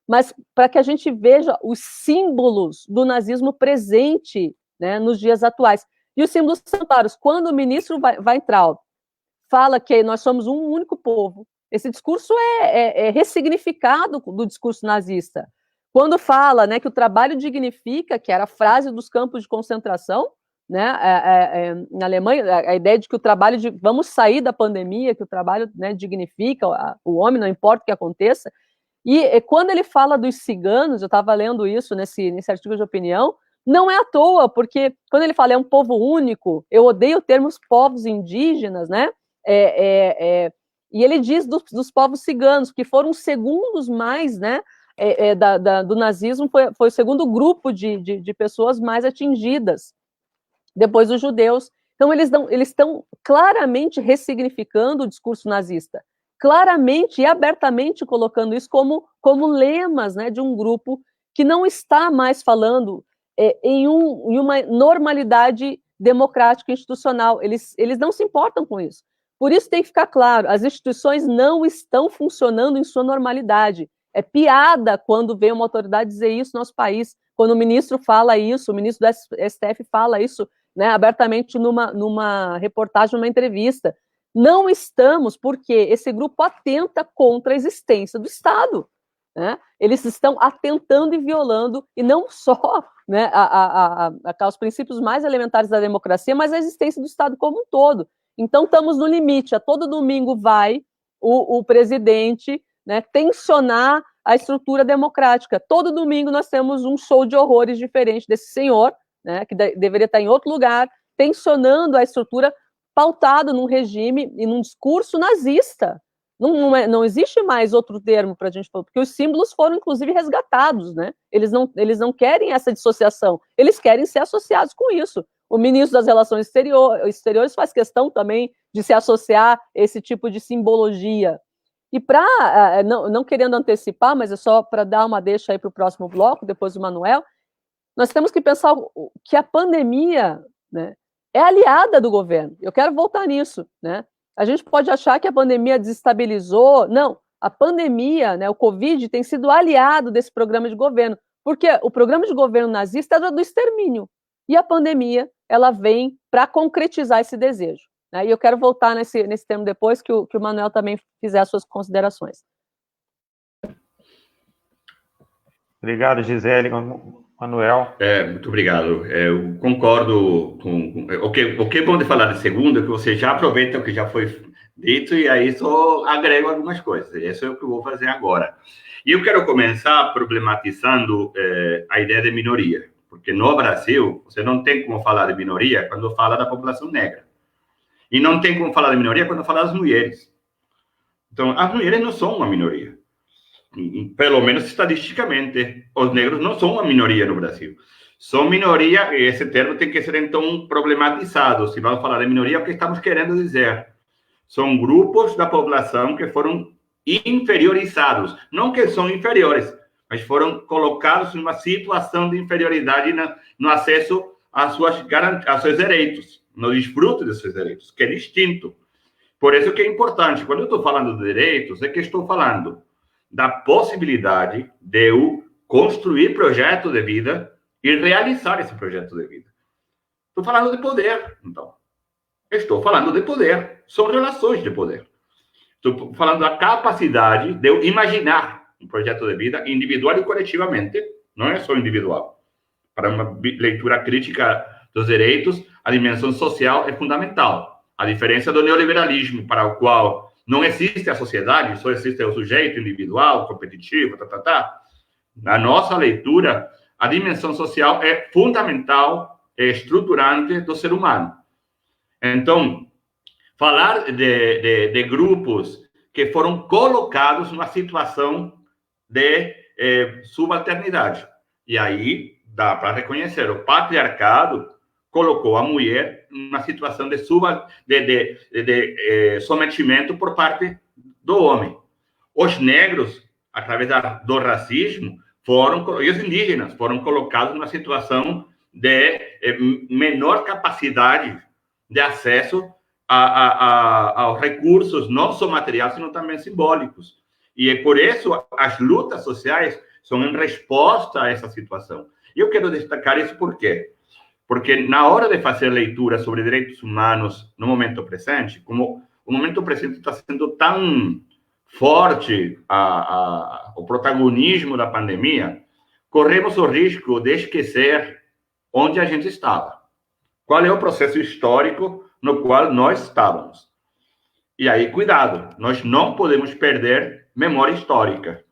mas para que a gente veja os símbolos do nazismo presente, né, nos dias atuais. E os símbolos são claros. Quando o ministro Weintraub fala que nós somos um único povo, esse discurso é ressignificado do discurso nazista. Quando fala, né, que o trabalho dignifica, que era a frase dos campos de concentração, né, na Alemanha, a ideia de que o trabalho, vamos sair da pandemia, que o trabalho, né, dignifica o homem, não importa o que aconteça. E quando ele fala dos ciganos, eu estava lendo isso nesse artigo de opinião, não é à toa, porque quando ele fala é um povo único, eu odeio o termo povos indígenas, né? E ele diz dos povos ciganos, que foram os segundos mais, né, do nazismo, foi o segundo grupo de pessoas mais atingidas. depois os judeus. Então, eles estão claramente ressignificando o discurso nazista, claramente e abertamente colocando isso como lemas, né, de um grupo que não está mais falando em uma normalidade democrática institucional. Eles não se importam com isso. Por isso tem que ficar claro, as instituições não estão funcionando em sua normalidade. É piada quando vem uma autoridade dizer isso no nosso país, quando o ministro fala isso, o ministro do STF fala isso, né, abertamente numa reportagem, numa entrevista. Não estamos, porque esse grupo atenta contra a existência do Estado. Né? Eles estão atentando e violando, e não só, né, os princípios mais elementares da democracia, mas a existência do Estado como um todo. Então, estamos no limite. A todo domingo vai o presidente, né, tensionar a estrutura democrática. Todo domingo nós temos um show de horrores diferente desse senhor, né, que deveria estar em outro lugar, tensionando a estrutura, pautado num regime e num discurso nazista. Não existe mais outro termo para a gente falar, porque os símbolos foram, inclusive, resgatados, né? Eles não querem essa dissociação, eles querem ser associados com isso. O ministro das Relações Exteriores faz questão também de se associar a esse tipo de simbologia. E não querendo antecipar, mas é só para dar uma deixa aí para o próximo bloco, depois do Manuel, nós temos que pensar que a pandemia, né, é aliada do governo. Eu quero voltar nisso, né? A gente pode achar que a pandemia desestabilizou. Não, a pandemia, né, o Covid, tem sido aliado desse programa de governo, porque o programa de governo nazista era do extermínio, e a pandemia, ela vem para concretizar esse desejo. Né? E eu quero voltar nesse termo depois, que o Manuel também fizer as suas considerações. Obrigado, Gisele. Manuel. Muito obrigado. Eu concordo com o que é bom de falar de segundo é que você já aproveita o que já foi dito e aí só agrego algumas coisas. Isso é o que eu vou fazer agora. E eu quero começar problematizando a ideia de minoria, porque no Brasil você não tem como falar de minoria quando fala da população negra. E não tem como falar de minoria quando fala das mulheres. Então, as mulheres não são uma minoria. Pelo menos estatisticamente, os negros não são uma minoria no Brasil. São minoria, e esse termo tem que ser, então, problematizado. Se vamos falar de minoria, o que estamos querendo dizer? São grupos da população que foram inferiorizados. Não que são inferiores, mas foram colocados em uma situação de inferioridade no acesso aos seus direitos, no desfrute dos seus direitos, que é distinto. Por isso que é importante, quando eu estou falando de direitos, é que estou falando da possibilidade de eu construir projeto de vida e realizar esse projeto de vida. Estou falando de poder, então. Estou falando de poder. São relações de poder. Estou falando da capacidade de eu imaginar um projeto de vida individual e coletivamente. Não é só individual. Para uma leitura crítica dos direitos, a dimensão social é fundamental. A diferença do neoliberalismo, para o qual não existe a sociedade, só existe o sujeito individual, competitivo, Na nossa leitura, a dimensão social é fundamental, é estruturante do ser humano. Então, falar de grupos que foram colocados numa situação de subalternidade. E aí, dá para reconhecer, o patriarcado colocou a mulher numa situação de sometimento por parte do homem. Os negros, através do racismo, e os indígenas foram colocados numa situação de menor capacidade de acesso aos recursos, não só materiais, sino também simbólicos. E por isso as lutas sociais são em resposta a essa situação. E eu quero destacar isso por quê? Porque na hora de fazer leitura sobre direitos humanos no momento presente, como o momento presente está sendo tão forte o protagonismo da pandemia, corremos o risco de esquecer onde a gente estava. Qual é o processo histórico no qual nós estávamos? E aí, cuidado, nós não podemos perder memória histórica.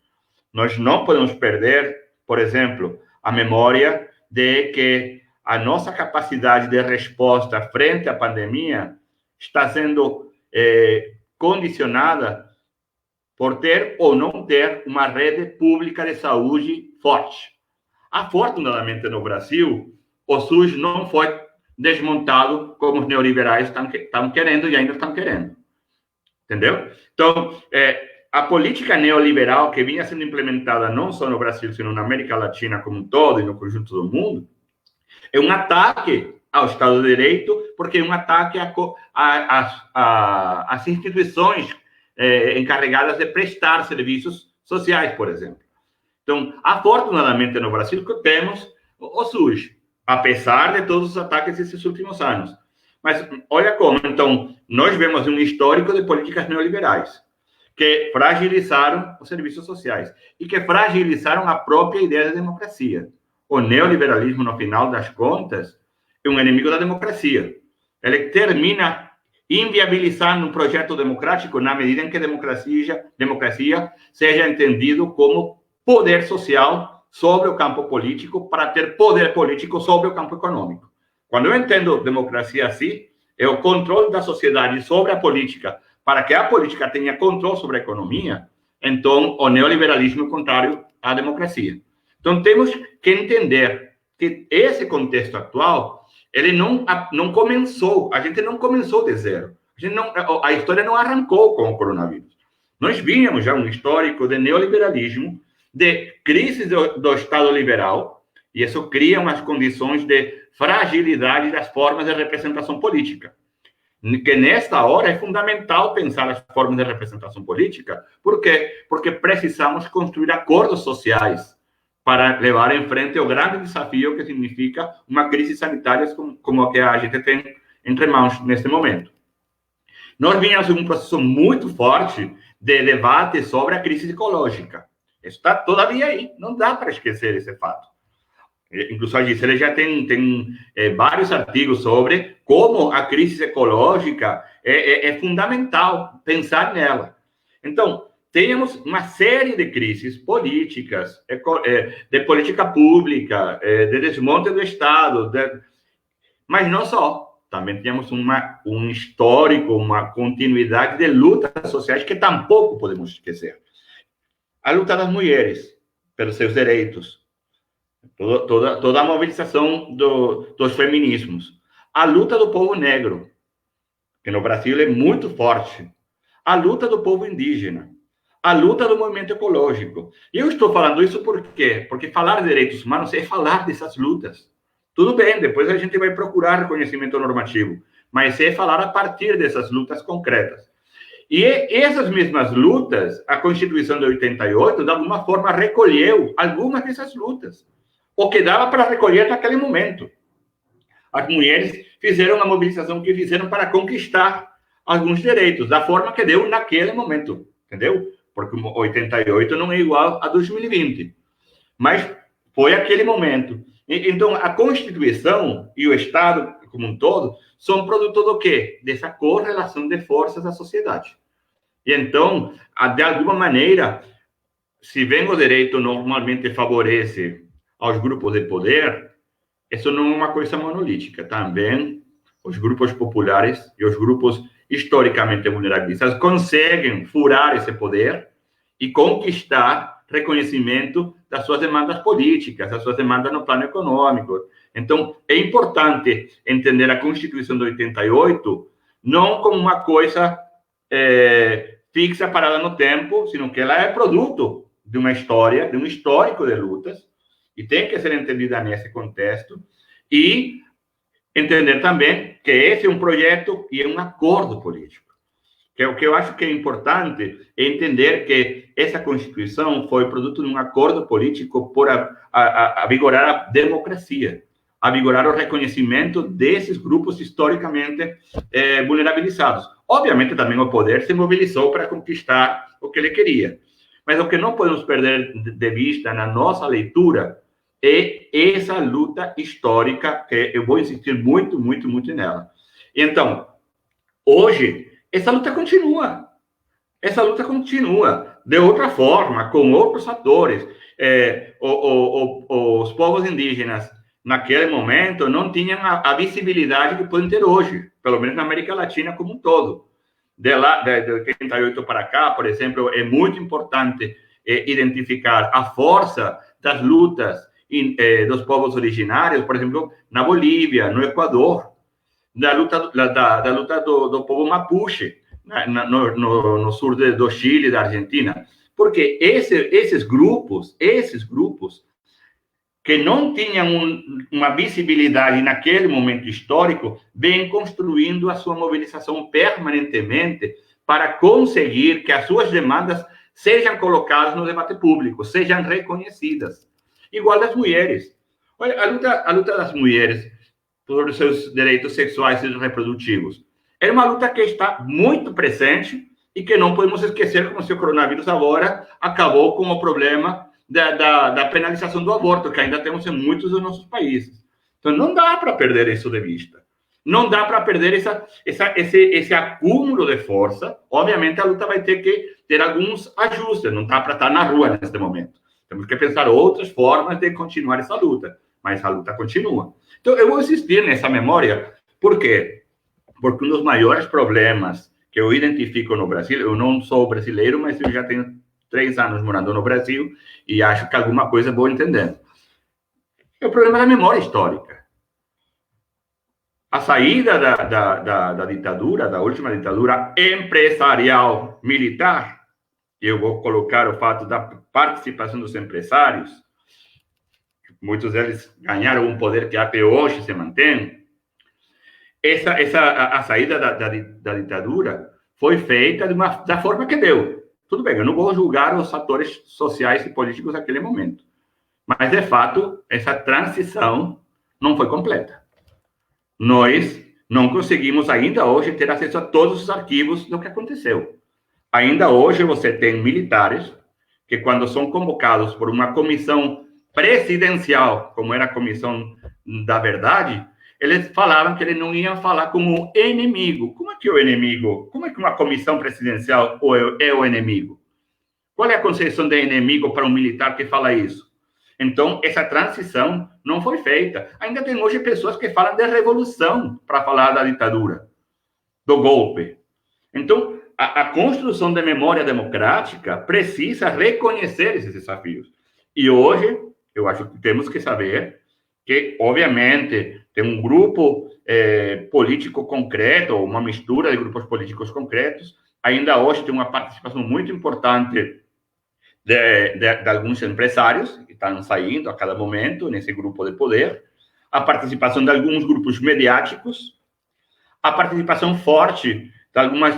Nós não podemos perder, por exemplo, a memória de que a nossa capacidade de resposta frente à pandemia está sendo condicionada por ter ou não ter uma rede pública de saúde forte. Afortunadamente, no Brasil, o SUS não foi desmontado como os neoliberais estão querendo e ainda estão querendo. Entendeu? Então, a política neoliberal que vinha sendo implementada não só no Brasil, sino na América Latina como um todo e no conjunto do mundo, é um ataque ao Estado de Direito, porque é um ataque às instituições encarregadas de prestar serviços sociais, por exemplo. Então, afortunadamente no Brasil temos o SUS, apesar de todos os ataques desses últimos anos. Mas olha como, então, nós vemos um histórico de políticas neoliberais que fragilizaram os serviços sociais e que fragilizaram a própria ideia de democracia. O neoliberalismo, no final das contas, é um inimigo da democracia. Ele termina inviabilizando um projeto democrático na medida em que democracia seja entendido como poder social sobre o campo político para ter poder político sobre o campo econômico. Quando eu entendo democracia assim, é o controle da sociedade sobre a política para que a política tenha controle sobre a economia, então o neoliberalismo é contrário à democracia. Então temos que entender que esse contexto atual, ele não começou, a gente não começou de zero. A história não arrancou com o coronavírus. Nós vínhamos já um histórico de neoliberalismo, de crise do Estado liberal, e isso cria umas condições de fragilidade das formas de representação política. Que nesta hora é fundamental pensar as formas de representação política. Por quê? Porque precisamos construir acordos sociais para levar em frente o grande desafio que significa uma crise sanitária como a que a gente tem entre mãos neste momento. Nós vínhamos em um processo muito forte de debate sobre a crise ecológica. Isso está todavia aí, não dá para esquecer esse fato. Inclusive, a Gisele já tem vários artigos sobre como a crise ecológica é fundamental pensar nela. Então, temos uma série de crises políticas, de política pública, de desmonte do Estado, mas não só. Também temos um histórico, uma continuidade de lutas sociais que tampouco podemos esquecer. A luta das mulheres pelos seus direitos, toda a mobilização dos feminismos, a luta do povo negro, que no Brasil é muito forte, a luta do povo indígena, a luta do movimento ecológico. E eu estou falando isso por quê? Porque falar de direitos humanos é falar dessas lutas. Tudo bem, depois a gente vai procurar reconhecimento normativo, mas é falar a partir dessas lutas concretas. E essas mesmas lutas, a Constituição de 88, de alguma forma, recolheu algumas dessas lutas, o que dava para recolher naquele momento. As mulheres fizeram a mobilização que fizeram para conquistar alguns direitos, da forma que deu naquele momento, entendeu? Porque 88 não é igual a 2020. Mas foi aquele momento. Então, a Constituição e o Estado como um todo são produto do quê? Dessa correlação de forças da sociedade. E então, de alguma maneira, se bem o direito normalmente favorece aos grupos de poder, isso não é uma coisa monolítica. Também os grupos populares e os grupos historicamente vulnerabilizados conseguem furar esse poder e conquistar reconhecimento das suas demandas políticas, das suas demandas no plano econômico. Então, é importante entender a Constituição de 88 não como uma coisa fixa, parada no tempo, sino que ela é produto de uma história, de um histórico de lutas, e tem que ser entendida nesse contexto, e entender também que esse é um projeto e é um acordo político. Que o que eu acho que é importante é entender que essa Constituição foi produto de um acordo político por avigorar a democracia, avigorar o reconhecimento desses grupos historicamente vulnerabilizados. Obviamente, também o poder se mobilizou para conquistar o que ele queria. Mas o que não podemos perder de vista na nossa leitura é essa luta histórica, que eu vou insistir muito, muito, muito nela. Então, hoje, essa luta continua. Essa luta continua de outra forma, com outros atores. Os povos indígenas, naquele momento, não tinham a visibilidade que podem ter hoje, pelo menos na América Latina como um todo. De 88 para cá, por exemplo, é muito importante identificar a força das lutas dos povos originários, por exemplo, na Bolívia, no Equador, da luta do povo Mapuche, no sul do Chile, da Argentina. Porque esses grupos que não tinham uma visibilidade naquele momento histórico, vêm construindo a sua mobilização permanentemente para conseguir que as suas demandas sejam colocadas no debate público, sejam reconhecidas. Igual das mulheres. Olha, a luta das mulheres por seus direitos sexuais e reprodutivos é uma luta que está muito presente e que não podemos esquecer, como se o coronavírus agora acabou com o problema da penalização do aborto, que ainda temos em muitos dos nossos países. Então, não dá para perder isso de vista. Não dá para perder esse acúmulo de força. Obviamente, a luta vai ter que ter alguns ajustes. Não dá para estar na rua neste momento. Temos que pensar outras formas de continuar essa luta. Mas a luta continua. Então, eu vou insistir nessa memória. Por quê? Porque um dos maiores problemas que eu identifico no Brasil, eu não sou brasileiro, mas eu já tenho 3 anos morando no Brasil e acho que alguma coisa vou entendendo. É o problema da memória histórica. A saída da ditadura, da última ditadura empresarial militar, eu vou colocar o fato da participação dos empresários, muitos deles ganharam um poder que até hoje se mantém. A saída da ditadura foi feita da forma que deu. Tudo bem, eu não vou julgar os atores sociais e políticos naquele momento. Mas, de fato, essa transição não foi completa. Nós não conseguimos ainda hoje ter acesso a todos os arquivos do que aconteceu. Ainda hoje você tem militares que, quando são convocados por uma comissão presidencial, como era a Comissão da Verdade, eles falavam que eles não iam falar como inimigo. Como é que o inimigo? Como é que uma comissão presidencial é o inimigo? Qual é a concepção de inimigo para um militar que fala isso? Então, essa transição não foi feita. Ainda tem hoje pessoas que falam de revolução para falar da ditadura, do golpe. Então, a construção de memória democrática precisa reconhecer esses desafios. E hoje, eu acho que temos que saber que, obviamente, tem um grupo político concreto, ou uma mistura de grupos políticos concretos. Ainda hoje tem uma participação muito importante de alguns empresários que estão saindo a cada momento nesse grupo de poder, a participação de alguns grupos mediáticos, a participação forte de algumas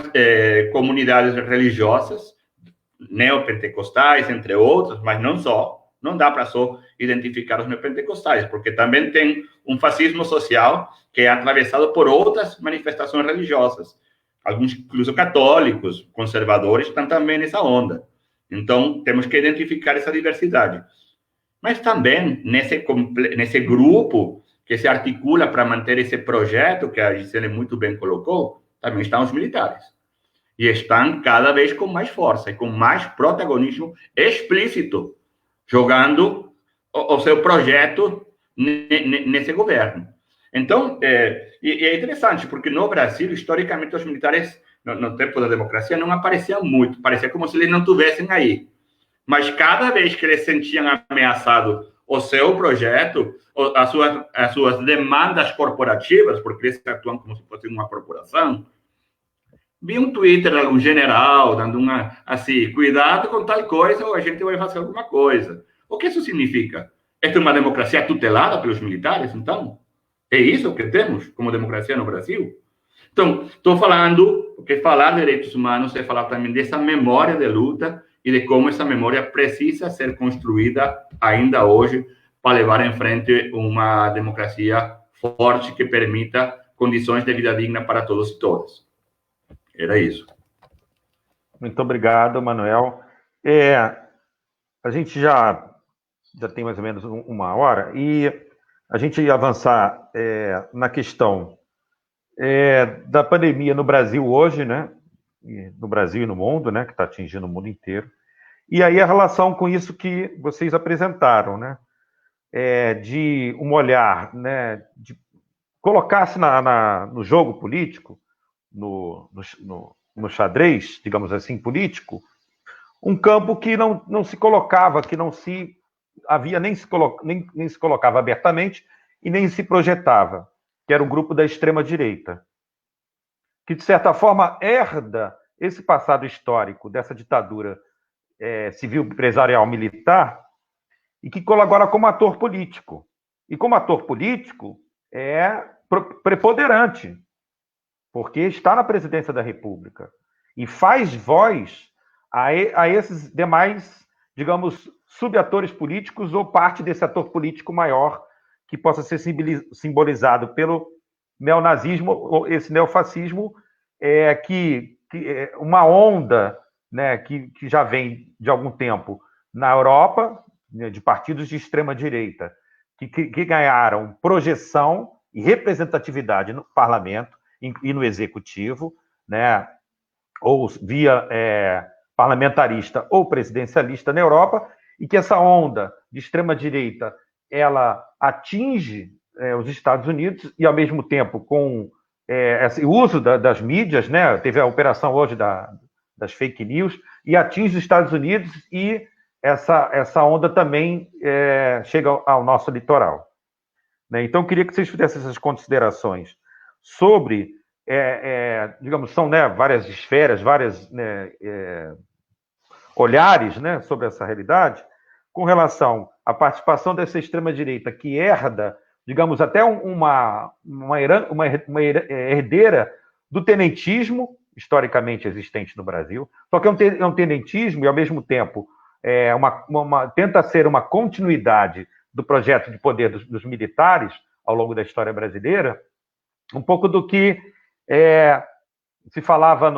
comunidades religiosas, neopentecostais, entre outras, mas não só. Não dá para só identificar os neopentecostais, porque também tem um fascismo social que é atravessado por outras manifestações religiosas. Alguns, inclusive católicos, conservadores, estão também nessa onda. Então, temos que identificar essa diversidade. Mas também, nesse grupo que se articula para manter esse projeto, que a Gisele muito bem colocou, também estão os militares. E estão cada vez com mais força e com mais protagonismo explícito, jogando o seu projeto nesse governo. Então, é interessante, porque no Brasil, historicamente, os militares, no tempo da democracia, não apareciam muito. Parecia como se eles não estivessem aí. Mas cada vez que eles sentiam ameaçado o seu projeto, as suas demandas corporativas, porque eles atuam como se fosse uma corporação, vi um Twitter de algum general dando assim, cuidado com tal coisa ou a gente vai fazer alguma coisa. O que isso significa? Esta é uma democracia tutelada pelos militares, então? É isso que temos como democracia no Brasil? Então, estou falando, porque falar de direitos humanos é falar também dessa memória de luta e de como essa memória precisa ser construída ainda hoje para levar em frente uma democracia forte que permita condições de vida digna para todos e todas. Era isso. Muito obrigado, Manuel. A gente já tem mais ou menos 1 hora e a gente ia avançar na questão da pandemia no Brasil hoje, né? No Brasil e no mundo, né? Que está atingindo o mundo inteiro. E aí a relação com isso que vocês apresentaram, né? De um olhar, né? De colocar-se no jogo político, no xadrez, digamos assim, político, um campo que não se colocava, que não se havia nem se colocava abertamente e nem se projetava, que era o grupo da extrema-direita, que, de certa forma, herda esse passado histórico dessa ditadura civil, empresarial, militar, e que colabora como ator político. E como ator político é preponderante, porque está na presidência da República e faz voz a esses demais, digamos, subatores políticos ou parte desse ator político maior que possa ser simbolizado pelo neonazismo ou esse neofascismo, que é uma onda, né, que já vem de algum tempo na Europa, né, de partidos de extrema-direita, que ganharam projeção e representatividade no parlamento e no executivo, né, ou via parlamentarista ou presidencialista na Europa, e que essa onda de extrema-direita ela atinge os Estados Unidos e, ao mesmo tempo, com esse uso das mídias, né, teve a operação hoje das fake news, e atinge os Estados Unidos, e essa onda também chega ao nosso litoral. Né? Então, eu queria que vocês fizessem essas considerações sobre, digamos, são, né, várias esferas, várias, né, olhares, né, sobre essa realidade, com relação à participação dessa extrema-direita que herda, digamos, até uma herdeira do tenentismo historicamente existente no Brasil, só que é um tenentismo e, ao mesmo tempo, tenta ser uma continuidade do projeto de poder dos militares ao longo da história brasileira, um pouco do que se falava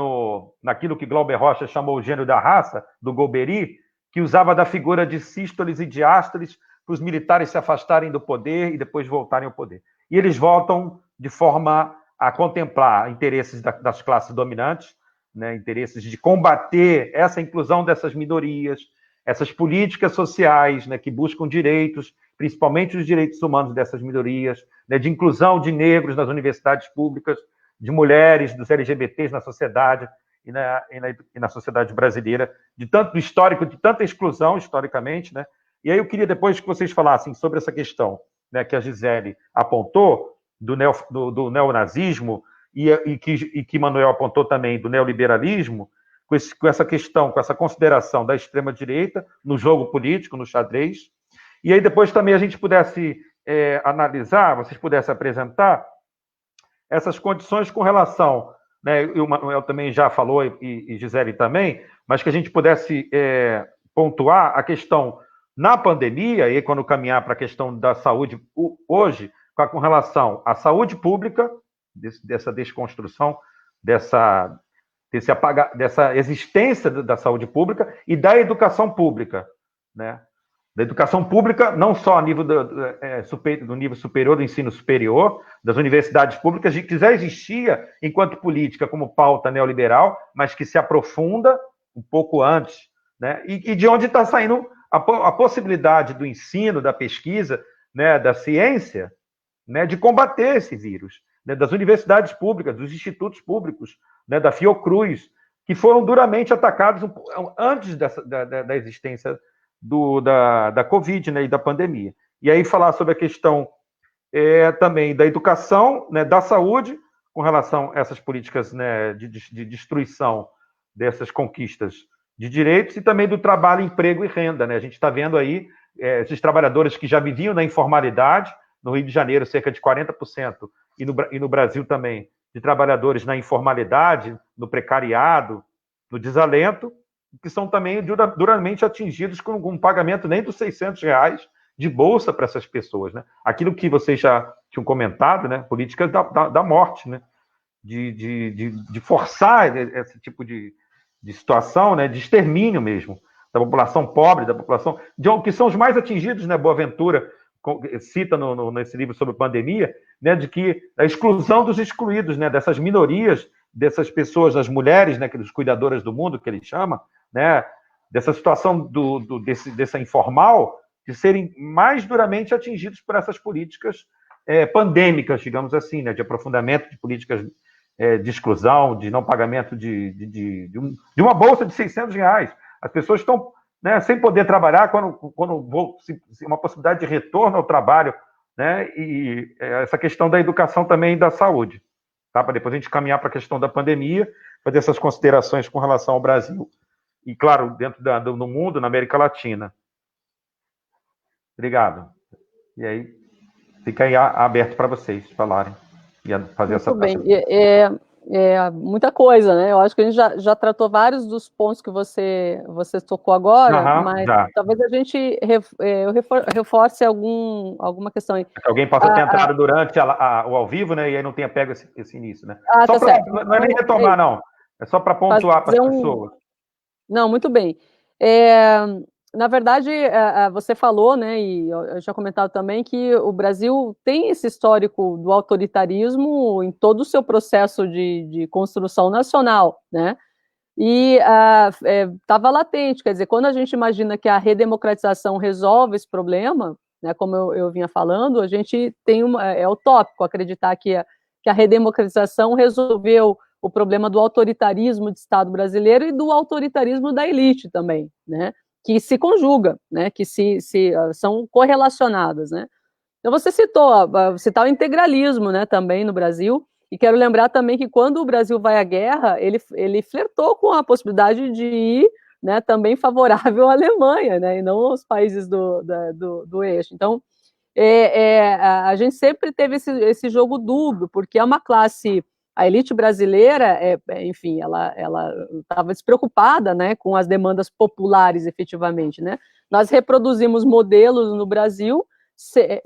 naquilo que Glauber Rocha chamou o gênio da raça, do Golbery, que usava da figura de sístoles e diástoles para os militares se afastarem do poder e depois voltarem ao poder. E eles voltam de forma a contemplar interesses das classes dominantes, né, interesses de combater essa inclusão dessas minorias, essas políticas sociais, né, que buscam direitos, principalmente os direitos humanos dessas minorias, né, de inclusão de negros nas universidades públicas, de mulheres, dos LGBTs na sociedade e na sociedade brasileira, do histórico, de tanta exclusão historicamente, né? E aí eu queria depois que vocês falassem sobre essa questão, né, que a Gisele apontou, do neonazismo, e que Manuel apontou também, do neoliberalismo, com essa questão, com essa consideração da extrema-direita no jogo político, no xadrez. E aí depois também a gente pudesse analisar, vocês pudessem apresentar essas condições com relação, né, o Manuel também já falou, e Gisele também, mas que a gente pudesse pontuar a questão na pandemia, e quando caminhar para a questão da saúde hoje, com relação à saúde pública, dessa desconstrução, dessa existência da saúde pública e da educação pública, né? Da educação pública, não só a nível do nível superior, do ensino superior, das universidades públicas, que já existia enquanto política como pauta neoliberal, mas que se aprofunda um pouco antes, né? E de onde está saindo a possibilidade do ensino, da pesquisa, né, da ciência, né, de combater esse vírus, né, das universidades públicas, dos institutos públicos, né, da Fiocruz, que foram duramente atacados antes da existência da Covid, né, e da pandemia. E aí falar sobre a questão também da educação, né, da saúde, com relação a essas políticas, né, de destruição dessas conquistas de direitos, e também do trabalho, emprego e renda. Né? A gente está vendo aí esses trabalhadores que já viviam na informalidade, no Rio de Janeiro, cerca de 40%, e no Brasil também, de trabalhadores na informalidade, no precariado, no desalento, que são também duramente atingidos com um pagamento nem dos R$600 de bolsa para essas pessoas. Né? Aquilo que vocês já tinham comentado, né? Políticas da morte, né? de forçar esse tipo de situação, né? De extermínio mesmo, da população pobre, da população que são os mais atingidos, né? Boaventura cita nesse livro sobre pandemia, né? De que a exclusão dos excluídos, né? Dessas minorias, dessas pessoas, das mulheres, né? Das cuidadoras do mundo, que ele chama, né? Dessa situação dessa informal, de serem mais duramente atingidos por essas políticas pandêmicas, digamos assim, né? De aprofundamento de políticas de exclusão, de não pagamento de uma bolsa de R$600. As pessoas estão né, sem poder trabalhar, quando uma possibilidade de retorno ao trabalho, né, e essa questão da educação também e da saúde, tá? Para depois a gente caminhar para a questão da pandemia, fazer essas considerações com relação ao Brasil e, claro, dentro do mundo, na América Latina. Obrigado. E aí, fica aí aberto para vocês falarem e fazer Muito bem. Muita coisa, né? Eu acho que a gente já tratou vários dos pontos que você tocou agora, mas talvez a gente reforce alguma questão aí. Alguém possa ter entrado durante o ao vivo, né? E aí não tenha pego esse início, né? Tá certo. Não é nem retomar, não. É só para pontuar para as pessoas. Não, muito bem. Na verdade, você falou, né, e eu já comentado também, que o Brasil tem esse histórico do autoritarismo em todo o seu processo de construção nacional, né, e estava latente, quer dizer, quando a gente imagina que a redemocratização resolve esse problema, né, como eu vinha falando, a gente tem é utópico acreditar que a redemocratização resolveu o problema do autoritarismo de Estado brasileiro e do autoritarismo da elite também, né, que se conjuga, né, que são correlacionadas, né. Então você citar o integralismo, né, também no Brasil, e quero lembrar também que quando o Brasil vai à guerra, ele flertou com a possibilidade de ir, né, também favorável à Alemanha, né, e não aos países do eixo. Então, a gente sempre teve esse jogo dúbio, porque é uma classe... A elite brasileira, enfim, ela estava despreocupada, né, com as demandas populares, efetivamente, né. Nós reproduzimos modelos no Brasil,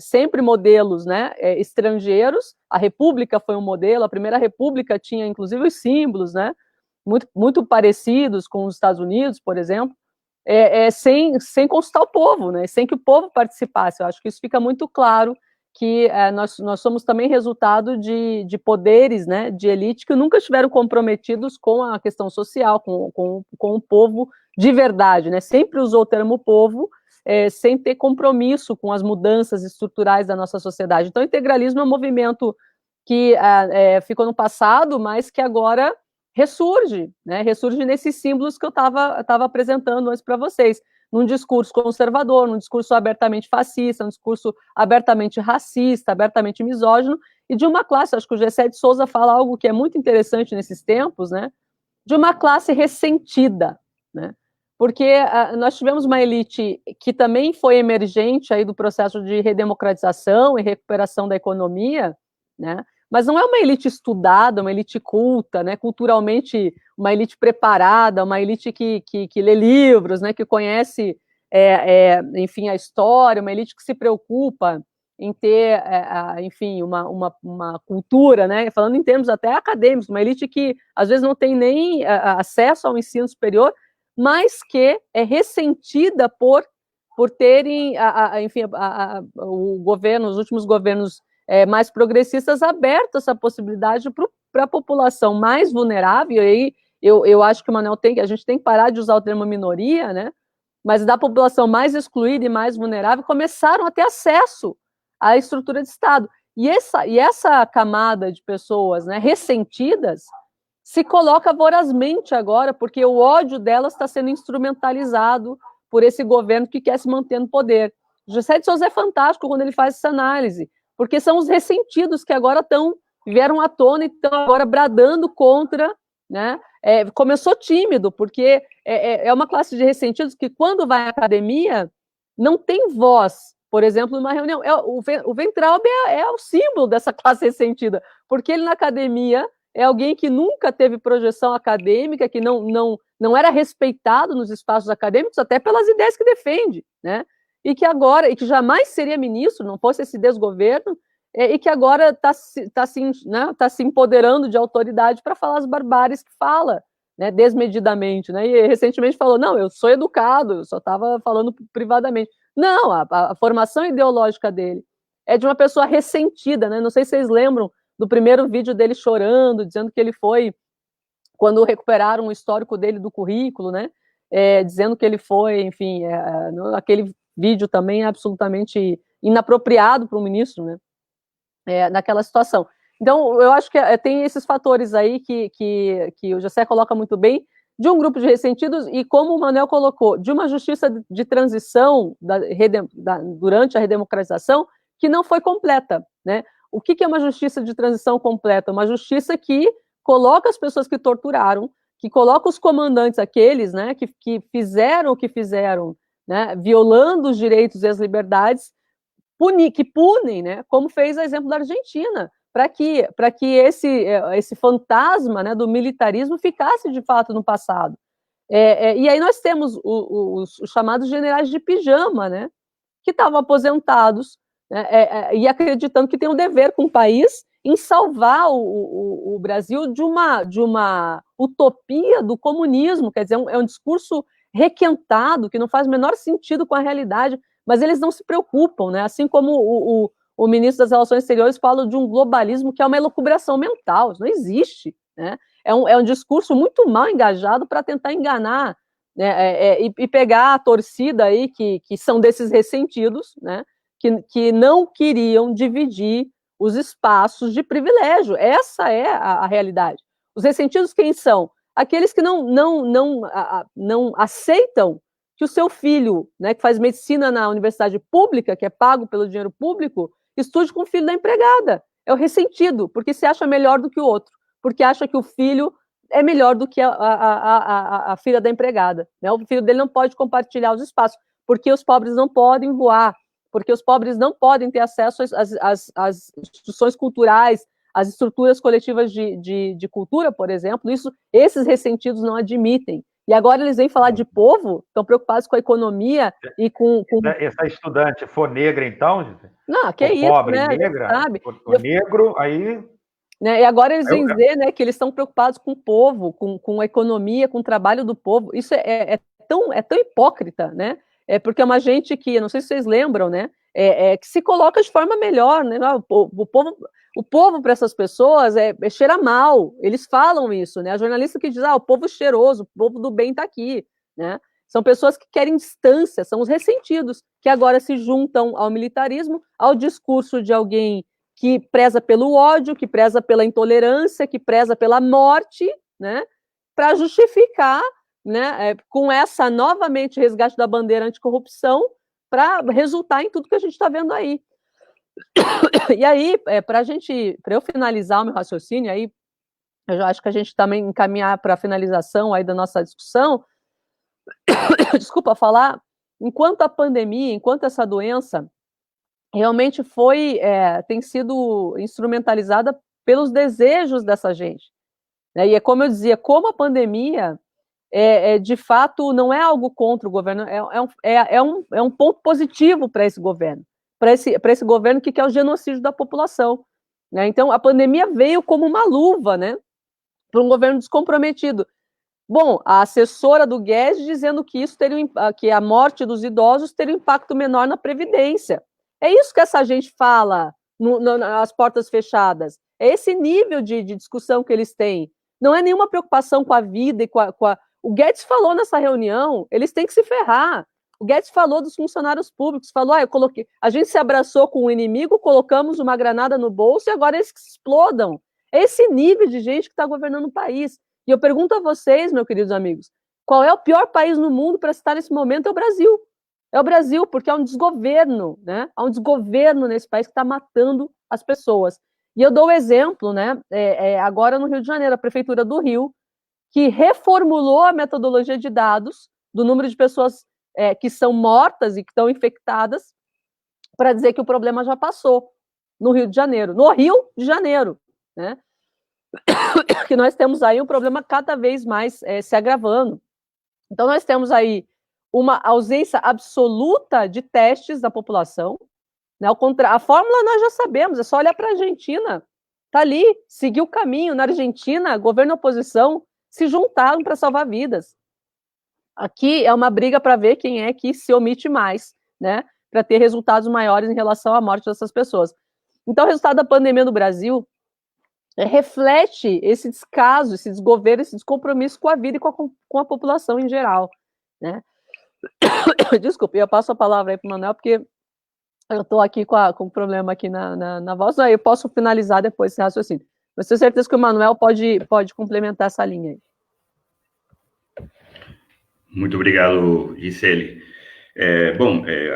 sempre modelos, né, estrangeiros. A República foi um modelo, a Primeira República tinha, inclusive, os símbolos, né, muito parecidos com os Estados Unidos, por exemplo, sem consultar o povo, né, sem que o povo participasse. Eu acho que isso fica muito claro, que nós somos também resultado de poderes, né, de elite que nunca estiveram comprometidos com a questão social, com o povo de verdade, né, sempre usou o termo povo, sem ter compromisso com as mudanças estruturais da nossa sociedade. Então, o integralismo é um movimento que ficou no passado, mas que agora ressurge, né, ressurge nesses símbolos que eu estava apresentando antes para vocês, num discurso conservador, num discurso abertamente fascista, num discurso abertamente racista, abertamente misógino, e de uma classe, acho que o Gessé de Souza fala algo que é muito interessante nesses tempos, né, de uma classe ressentida, né, porque nós tivemos uma elite que também foi emergente aí do processo de redemocratização e recuperação da economia, né, mas não é uma elite estudada, uma elite culta, né, culturalmente uma elite preparada, uma elite que lê livros, né, que conhece, enfim, a história, uma elite que se preocupa em ter, enfim, uma cultura, né, falando em termos até acadêmicos, uma elite que às vezes não tem nem acesso ao ensino superior, mas que é ressentida por terem, enfim, o governo, os últimos governos mais progressistas aberto essa possibilidade para a população mais vulnerável. E aí eu acho que a gente tem que parar de usar o termo minoria, né? Mas da população mais excluída e mais vulnerável começaram a ter acesso à estrutura de Estado. E essa camada de pessoas, né, ressentidas se coloca vorazmente agora, porque o ódio delas está sendo instrumentalizado por esse governo que quer se manter no poder. O Gessé de Souza é fantástico quando ele faz essa análise, porque são os ressentidos que agora vieram à tona e estão agora bradando contra, né? Começou tímido, porque é uma classe de ressentidos que, quando vai à academia, não tem voz. Por exemplo, numa reunião, o Weintraub é o símbolo dessa classe ressentida, porque ele, na academia, é alguém que nunca teve projeção acadêmica, que não era respeitado nos espaços acadêmicos, até pelas ideias que defende, né? E que jamais seria ministro, não fosse esse desgoverno, e que agora está se empoderando de autoridade para falar as barbáries que fala, né, desmedidamente, né, e recentemente falou, não, eu sou educado, eu só estava falando privadamente. Não, a formação ideológica dele é de uma pessoa ressentida, né, não sei se vocês lembram do primeiro vídeo dele chorando, dizendo que ele foi, quando recuperaram o histórico dele do currículo, né, dizendo que ele foi, enfim, aquele vídeo também é absolutamente inapropriado para um ministro, né, naquela situação. Então, eu acho que tem esses fatores aí que o Gessé coloca muito bem, de um grupo de ressentidos e, como o Manuel colocou, de uma justiça de transição durante a redemocratização que não foi completa, né? O que é uma justiça de transição completa? Uma justiça que coloca as pessoas que torturaram, que coloca os comandantes, aqueles, né, que fizeram o que fizeram, né, violando os direitos e as liberdades, que punem, né, como fez o exemplo da Argentina, para que esse fantasma, né, do militarismo ficasse de fato no passado. E aí nós temos os chamados generais de pijama, né, que estavam aposentados, né, e acreditando que tem um dever com o país em salvar o Brasil de uma utopia do comunismo, quer dizer, é um discurso requentado, que não faz o menor sentido com a realidade, mas eles não se preocupam, né? Assim como o ministro das Relações Exteriores fala de um globalismo que é uma elucubração mental, isso não existe, né? É um discurso muito mal engajado para tentar enganar, né, e pegar a torcida aí, que são desses ressentidos, né, que não queriam dividir os espaços de privilégio. Essa é a realidade. Os ressentidos quem são? Aqueles que não aceitam que o seu filho, né, que faz medicina na universidade pública, que é pago pelo dinheiro público, estude com o filho da empregada. É o ressentido, porque se acha melhor do que o outro, porque acha que o filho é melhor do que a filha da empregada, né? O filho dele não pode compartilhar os espaços, porque os pobres não podem voar, porque os pobres não podem ter acesso às instituições culturais, às estruturas coletivas de cultura, por exemplo. Esses ressentidos não admitem. E agora eles vêm falar de povo, estão preocupados com a economia e com... Essa estudante for negra, então? Não, que é isso, pobre, né? negra, sabe? for negro, aí... Né, e agora eles vêm dizer, né, que eles estão preocupados com o povo, com a economia, com o trabalho do povo. Isso é tão hipócrita, né? Porque é uma gente que, não sei se vocês lembram, né, que se coloca de forma melhor, né? O povo para essas pessoas cheira mal. Eles falam isso, né? A jornalista que diz, o povo cheiroso, o povo do bem está aqui, né? São pessoas que querem distância, são os ressentidos, que agora se juntam ao militarismo, ao discurso de alguém que preza pelo ódio, que preza pela intolerância, que preza pela morte, né, para justificar, né, com essa novamente resgate da bandeira anticorrupção, para resultar em tudo que a gente está vendo aí. E aí, para eu finalizar o meu raciocínio, aí eu já acho que a gente também encaminhar para a finalização aí da nossa discussão, desculpa falar, enquanto a pandemia, enquanto essa doença realmente tem sido instrumentalizada pelos desejos dessa gente, né? E é como eu dizia, como a pandemia de fato não é algo contra o governo, é um ponto positivo para esse governo, para esse governo que quer o genocídio da população, né? Então a pandemia veio como uma luva, né, para um governo descomprometido. Bom, a assessora do Guedes dizendo que que a morte dos idosos teria um impacto menor na Previdência. É isso que essa gente fala nas portas fechadas. É esse nível de discussão que eles têm. Não é nenhuma preocupação com a vida e O Guedes falou nessa reunião, eles têm que se ferrar. O Guedes falou dos funcionários públicos, falou, a gente se abraçou com o inimigo, colocamos uma granada no bolso e agora eles que se explodam. É esse nível de gente que está governando o país. E eu pergunto a vocês, meus queridos amigos, qual é o pior país no mundo para estar nesse momento? É o Brasil. É o Brasil, porque há um desgoverno, né? Há um desgoverno nesse país que está matando as pessoas. E eu dou o exemplo, né? Agora no Rio de Janeiro, a Prefeitura do Rio, que reformulou a metodologia de dados do número de pessoas que são mortas e que estão infectadas, para dizer que o problema já passou no Rio de Janeiro. No Rio de Janeiro, né? Que nós temos aí um problema cada vez mais se agravando. Então, nós temos aí uma ausência absoluta de testes da população, né? A fórmula nós já sabemos, é só olhar para a Argentina. Está ali, seguiu o caminho. Na Argentina, governo e oposição se juntaram para salvar vidas. Aqui é uma briga para ver quem é que se omite mais, né? Para ter resultados maiores em relação à morte dessas pessoas. Então, o resultado da pandemia no Brasil reflete esse descaso, esse desgoverno, esse descompromisso com a vida e com a população em geral, né? Desculpe, eu passo a palavra aí para o Manuel, porque eu estou aqui com um problema aqui na voz. Não, eu posso finalizar depois esse raciocínio. Mas tenho certeza que o Manuel pode complementar essa linha aí. Muito obrigado, Gisele.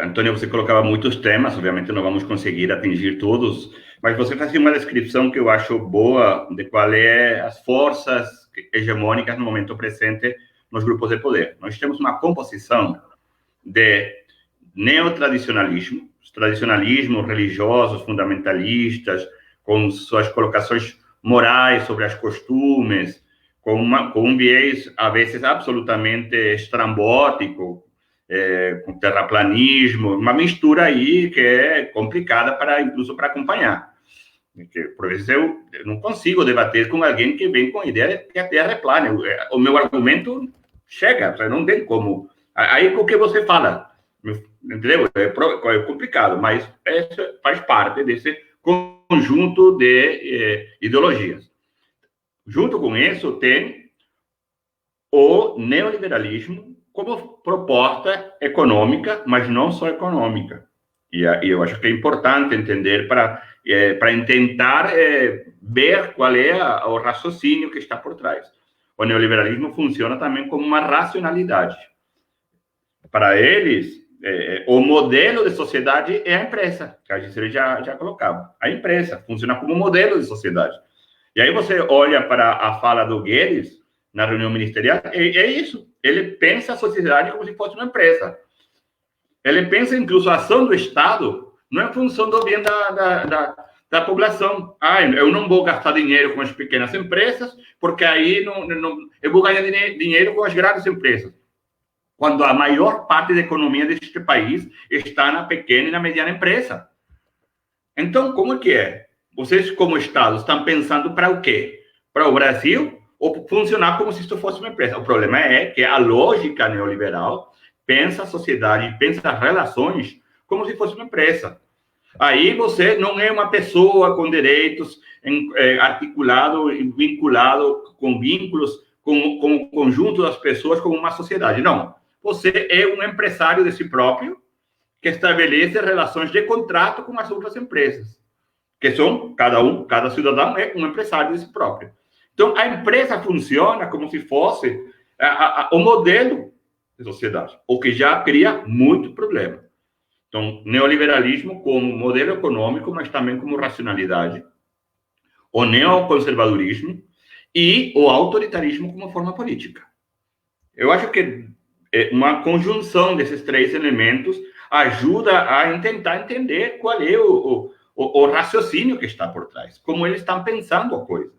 Antônio, você colocava muitos temas, obviamente não vamos conseguir atingir todos, mas você fazia uma descrição que eu acho boa de qual é as forças hegemônicas no momento presente nos grupos de poder. Nós temos uma composição de neotradicionalismo, os tradicionalismos religiosos, fundamentalistas, com suas colocações morais sobre as costumes, com um viés, a vezes, absolutamente estrambótico, com terraplanismo, uma mistura aí que é complicada, incluso para acompanhar. Porque, por vezes, eu não consigo debater com alguém que vem com a ideia de que a Terra é plana. O meu argumento chega, não tem como. Aí, o que você fala? Entendeu? É complicado, mas faz parte desse conjunto de ideologias. Junto com isso, tem o neoliberalismo como proposta econômica, mas não só econômica. E eu acho que é importante entender para tentar ver qual é o raciocínio que está por trás. O neoliberalismo funciona também como uma racionalidade. Para eles, o modelo de sociedade é a empresa, que a gente já colocava. A empresa funciona como modelo de sociedade. E aí você olha para a fala do Guedes na reunião ministerial, é isso. Ele pensa a sociedade como se fosse uma empresa. Ele pensa, incluso, a ação do Estado não é função do bem da população. Eu não vou gastar dinheiro com as pequenas empresas, porque aí eu vou ganhar dinheiro com as grandes empresas. Quando a maior parte da economia deste país está na pequena e na mediana empresa. Então, como que é? Vocês, como Estado, estão pensando para o quê? Para o Brasil ou funcionar como se isso fosse uma empresa? O problema é que a lógica neoliberal pensa a sociedade, pensa as relações como se fosse uma empresa. Aí você não é uma pessoa com direitos articulado e vinculado com vínculos com o conjunto das pessoas como uma sociedade. Não. Você é um empresário de si próprio que estabelece relações de contrato com as outras empresas, que são, cada cidadão é um empresário de si próprio. Então, a empresa funciona como se fosse o modelo de sociedade, o que já cria muito problema. Então, neoliberalismo como modelo econômico, mas também como racionalidade, o neoconservadorismo e o autoritarismo como forma política. Eu acho que uma conjunção desses três elementos ajuda a tentar entender qual é o raciocínio que está por trás, como eles estão pensando a coisa.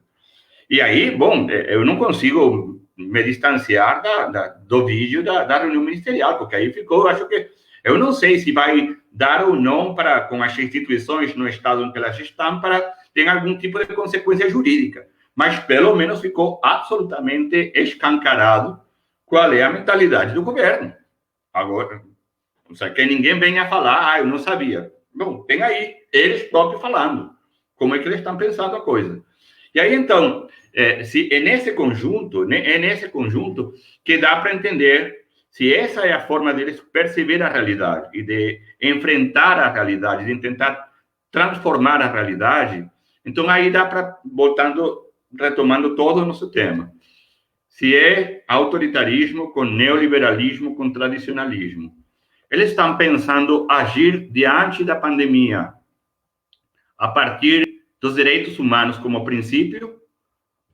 E aí, bom, eu não consigo me distanciar do vídeo da reunião ministerial, porque aí ficou, acho que, eu não sei se vai dar ou não com as instituições no estado em que elas estão para ter algum tipo de consequência jurídica, mas pelo menos ficou absolutamente escancarado qual é a mentalidade do governo. Agora, não sei que ninguém venha falar, eu não sabia. Bom, tem aí eles próprios falando como é que eles estão pensando a coisa. E aí, então, é nesse conjunto que dá para entender se essa é a forma deles perceber a realidade e de enfrentar a realidade, de tentar transformar a realidade. Então, aí dá para, retomando todo o nosso tema, se é autoritarismo com neoliberalismo, com tradicionalismo. Eles estão pensando agir diante da pandemia a partir dos direitos humanos como princípio,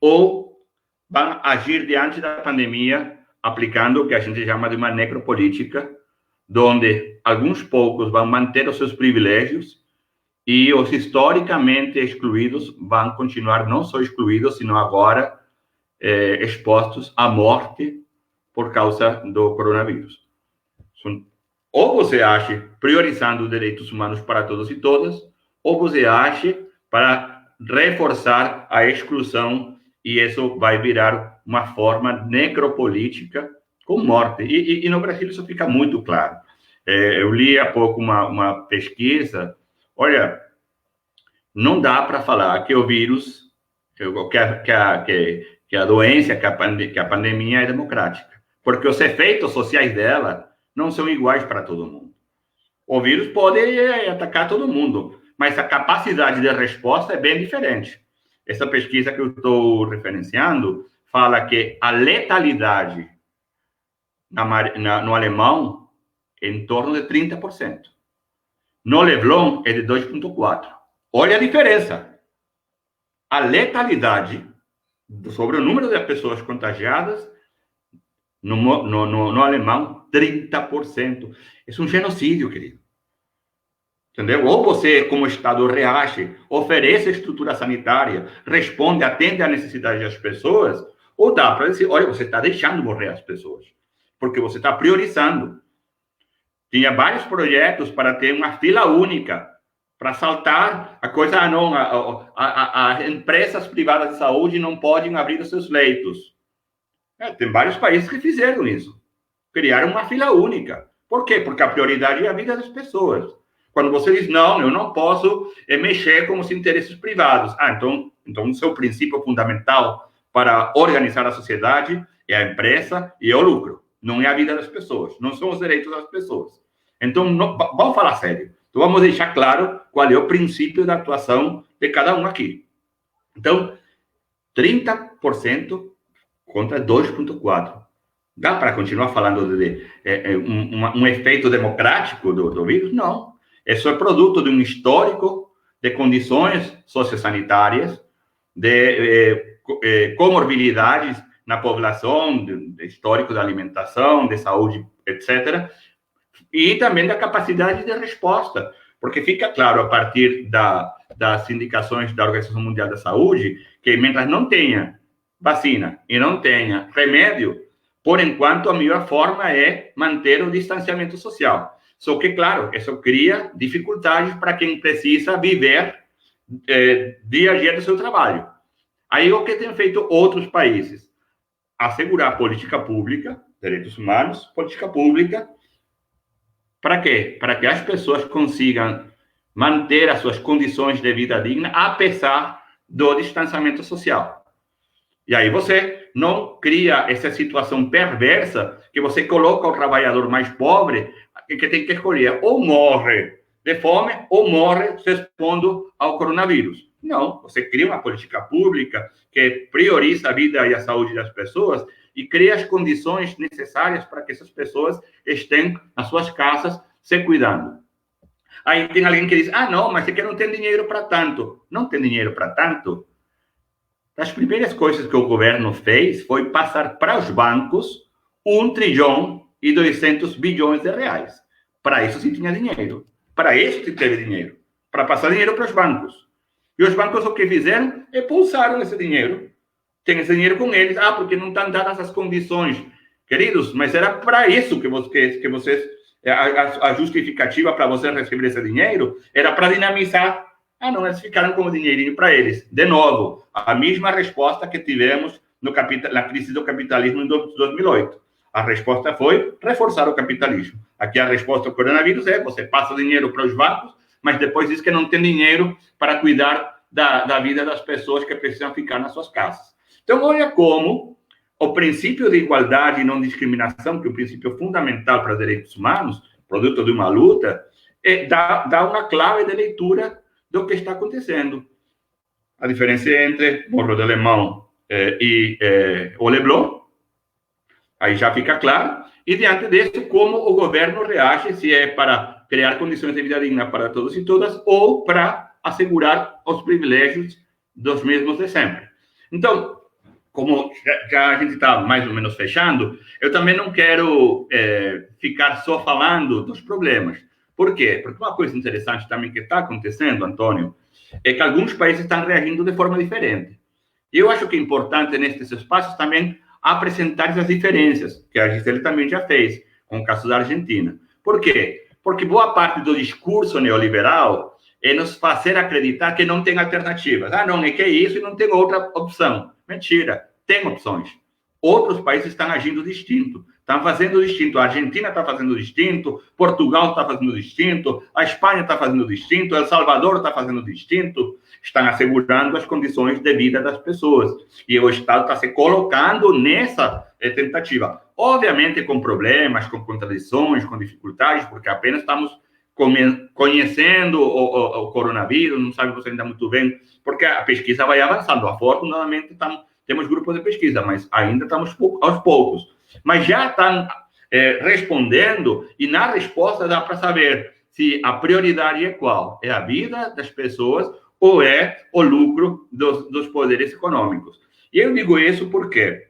ou vão agir diante da pandemia aplicando o que a gente chama de uma necropolítica, onde alguns poucos vão manter os seus privilégios e os historicamente excluídos vão continuar não só excluídos, sino agora expostos à morte por causa do coronavírus. Ou você age priorizando os direitos humanos para todos e todas, ou você age para reforçar a exclusão, e isso vai virar uma forma necropolítica com morte. E no Brasil isso fica muito claro. Eu li há pouco uma pesquisa. Olha, não dá para falar que o vírus, que a doença, que a pandemia é democrática, porque os efeitos sociais dela não são iguais para todo mundo. O vírus pode atacar todo mundo, mas a capacidade de resposta é bem diferente. Essa pesquisa que eu estou referenciando fala que a letalidade no alemão, em torno de 30%. No Leblon, é de 2,4%. Olha a diferença. A letalidade sobre o número de pessoas contagiadas, no alemão, 30%. Isso é um genocídio, querido. Entendeu? Ou você, como Estado, reage, oferece estrutura sanitária, responde, atende à necessidade das pessoas, ou dá para dizer, olha, você está deixando morrer as pessoas, porque você está priorizando. Tinha vários projetos para ter uma fila única, para saltar a coisa, não, as empresas privadas de saúde não podem abrir os seus leitos. Tem vários países que fizeram isso, criaram uma fila única. Por quê? Porque a prioridade é a vida das pessoas. Quando você diz, não, eu não posso mexer com os interesses privados. Então o seu princípio fundamental para organizar a sociedade é a empresa e é o lucro. Não é a vida das pessoas, não são os direitos das pessoas. Então, vamos falar sério. Então, vamos deixar claro qual é o princípio da atuação de cada um aqui. Então, 30% contra 2,4%. Dá para continuar falando de um efeito democrático do vírus? Não. Isso é produto de um histórico de condições sociossanitárias, de comorbilidades na população, de histórico da alimentação, de saúde, etc., e também da capacidade de resposta, porque fica claro, a partir das indicações da Organização Mundial da Saúde, que mientras não tenha vacina e não tenha remédio, por enquanto, a melhor forma é manter o distanciamento social. Só que, claro, isso cria dificuldades para quem precisa viver dia a dia do seu trabalho. Aí, o que têm feito outros países? Assegurar política pública, direitos humanos, política pública. Para quê? Para que as pessoas consigam manter as suas condições de vida digna, apesar do distanciamento social. E aí você não cria essa situação perversa que você coloca o trabalhador mais pobre, que tem que escolher ou morre de fome ou morre se expondo ao coronavírus. Não, você cria uma política pública que prioriza a vida e a saúde das pessoas e cria as condições necessárias para que essas pessoas estejam nas suas casas se cuidando. Aí tem alguém que diz, não, mas é que não tem dinheiro para tanto. Não tem dinheiro para tanto? Das primeiras coisas que o governo fez foi passar para os bancos 1 trilhão e 200 bilhões de reais. Para isso se tinha dinheiro. Para isso se teve dinheiro. Para passar dinheiro para os bancos. E os bancos o que fizeram é pulsaram esse dinheiro. Tem esse dinheiro com eles. Porque não estão dadas as condições. Queridos, mas era para isso que vocês... A justificativa para você receber esse dinheiro era para dinamizar. Não, eles ficaram com o dinheirinho para eles. De novo, a mesma resposta que tivemos na crise do capitalismo em 2008. A resposta foi reforçar o capitalismo. Aqui a resposta ao coronavírus é você passa dinheiro para os bancos, mas depois diz que não tem dinheiro para cuidar da vida das pessoas que precisam ficar nas suas casas. Então, olha como o princípio de igualdade e não discriminação, que é o princípio fundamental para direitos humanos, produto de uma luta, dá uma clave de leitura do que está acontecendo. A diferença entre Morro do Alemão e o Leblon, aí já fica claro, e diante disso, como o governo reage, se é para criar condições de vida digna para todos e todas, ou para assegurar os privilégios dos mesmos de sempre. Então, como já a gente está mais ou menos fechando, eu também não quero ficar só falando dos problemas. Por quê? Porque uma coisa interessante também que está acontecendo, Antônio, é que alguns países estão reagindo de forma diferente. E eu acho que é importante, nesses espaços, também apresentar as diferenças, que a Gisele também já fez, com o caso da Argentina. Por quê? Porque boa parte do discurso neoliberal é nos fazer acreditar que não tem alternativas. Não, é que é isso e não tem outra opção. Mentira, tem opções. Outros países estão agindo distinto. Estão fazendo distinto. A Argentina está fazendo distinto, Portugal está fazendo distinto, a Espanha está fazendo distinto, El Salvador está fazendo distinto. Estão assegurando as condições de vida das pessoas. E o Estado está se colocando nessa tentativa. Obviamente com problemas, com contradições, com dificuldades, porque apenas estamos conhecendo o coronavírus, não sabemos ainda muito bem, porque a pesquisa vai avançando. Afortunadamente, temos grupos de pesquisa, mas ainda estamos aos poucos. Mas já estão respondendo, e na resposta dá para saber se a prioridade é qual? É a vida das pessoas ou é o lucro dos poderes econômicos? E eu digo isso por quê?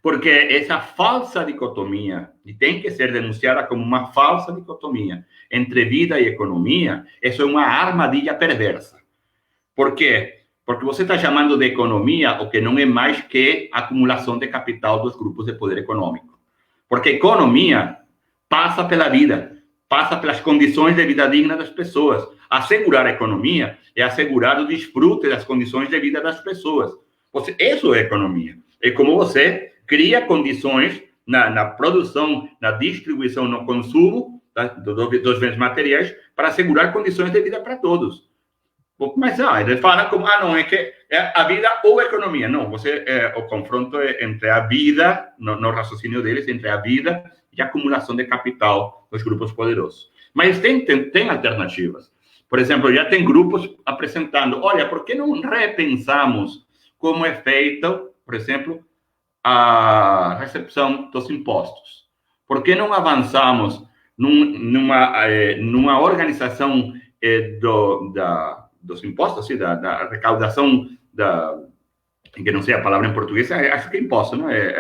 Porque essa falsa dicotomia, e tem que ser denunciada como uma falsa dicotomia entre vida e economia, isso é uma armadilha perversa. Por quê? Porque você está chamando de economia o que não é mais que acumulação de capital dos grupos de poder econômico. Porque economia passa pela vida, passa pelas condições de vida digna das pessoas. Assegurar a economia é assegurar o desfrute das condições de vida das pessoas. Isso é economia. É como você cria condições na produção, na distribuição, no consumo dos bens materiais para assegurar condições de vida para todos. Mas ele fala como, não, é que é a vida ou a economia. Não, o confronto é entre a vida, no raciocínio deles, entre a vida e a acumulação de capital dos grupos poderosos. Mas tem alternativas. Por exemplo, já tem grupos apresentando, olha, por que não repensamos como é feita, por exemplo, a recepção dos impostos? Por que não avançamos numa organização dos impostos, assim, da recaudação, que não sei a palavra em português, acho que é imposto, não é?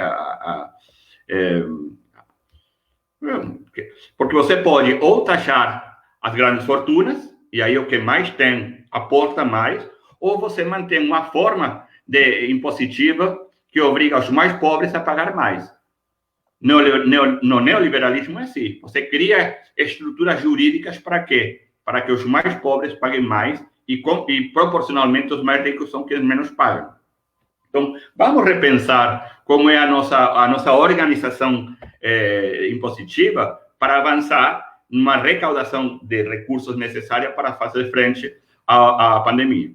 Porque você pode ou taxar as grandes fortunas, e aí o que mais tem aporta mais, ou você mantém uma forma impositiva que obriga os mais pobres a pagar mais. No neoliberalismo é assim. Você cria estruturas jurídicas para quê? Para que os mais pobres paguem mais e proporcionalmente os mais ricos são quienes menos pagam. Então, vamos repensar como é a nossa organização impositiva para avançar numa recaudação de recursos necessária para fazer frente à pandemia.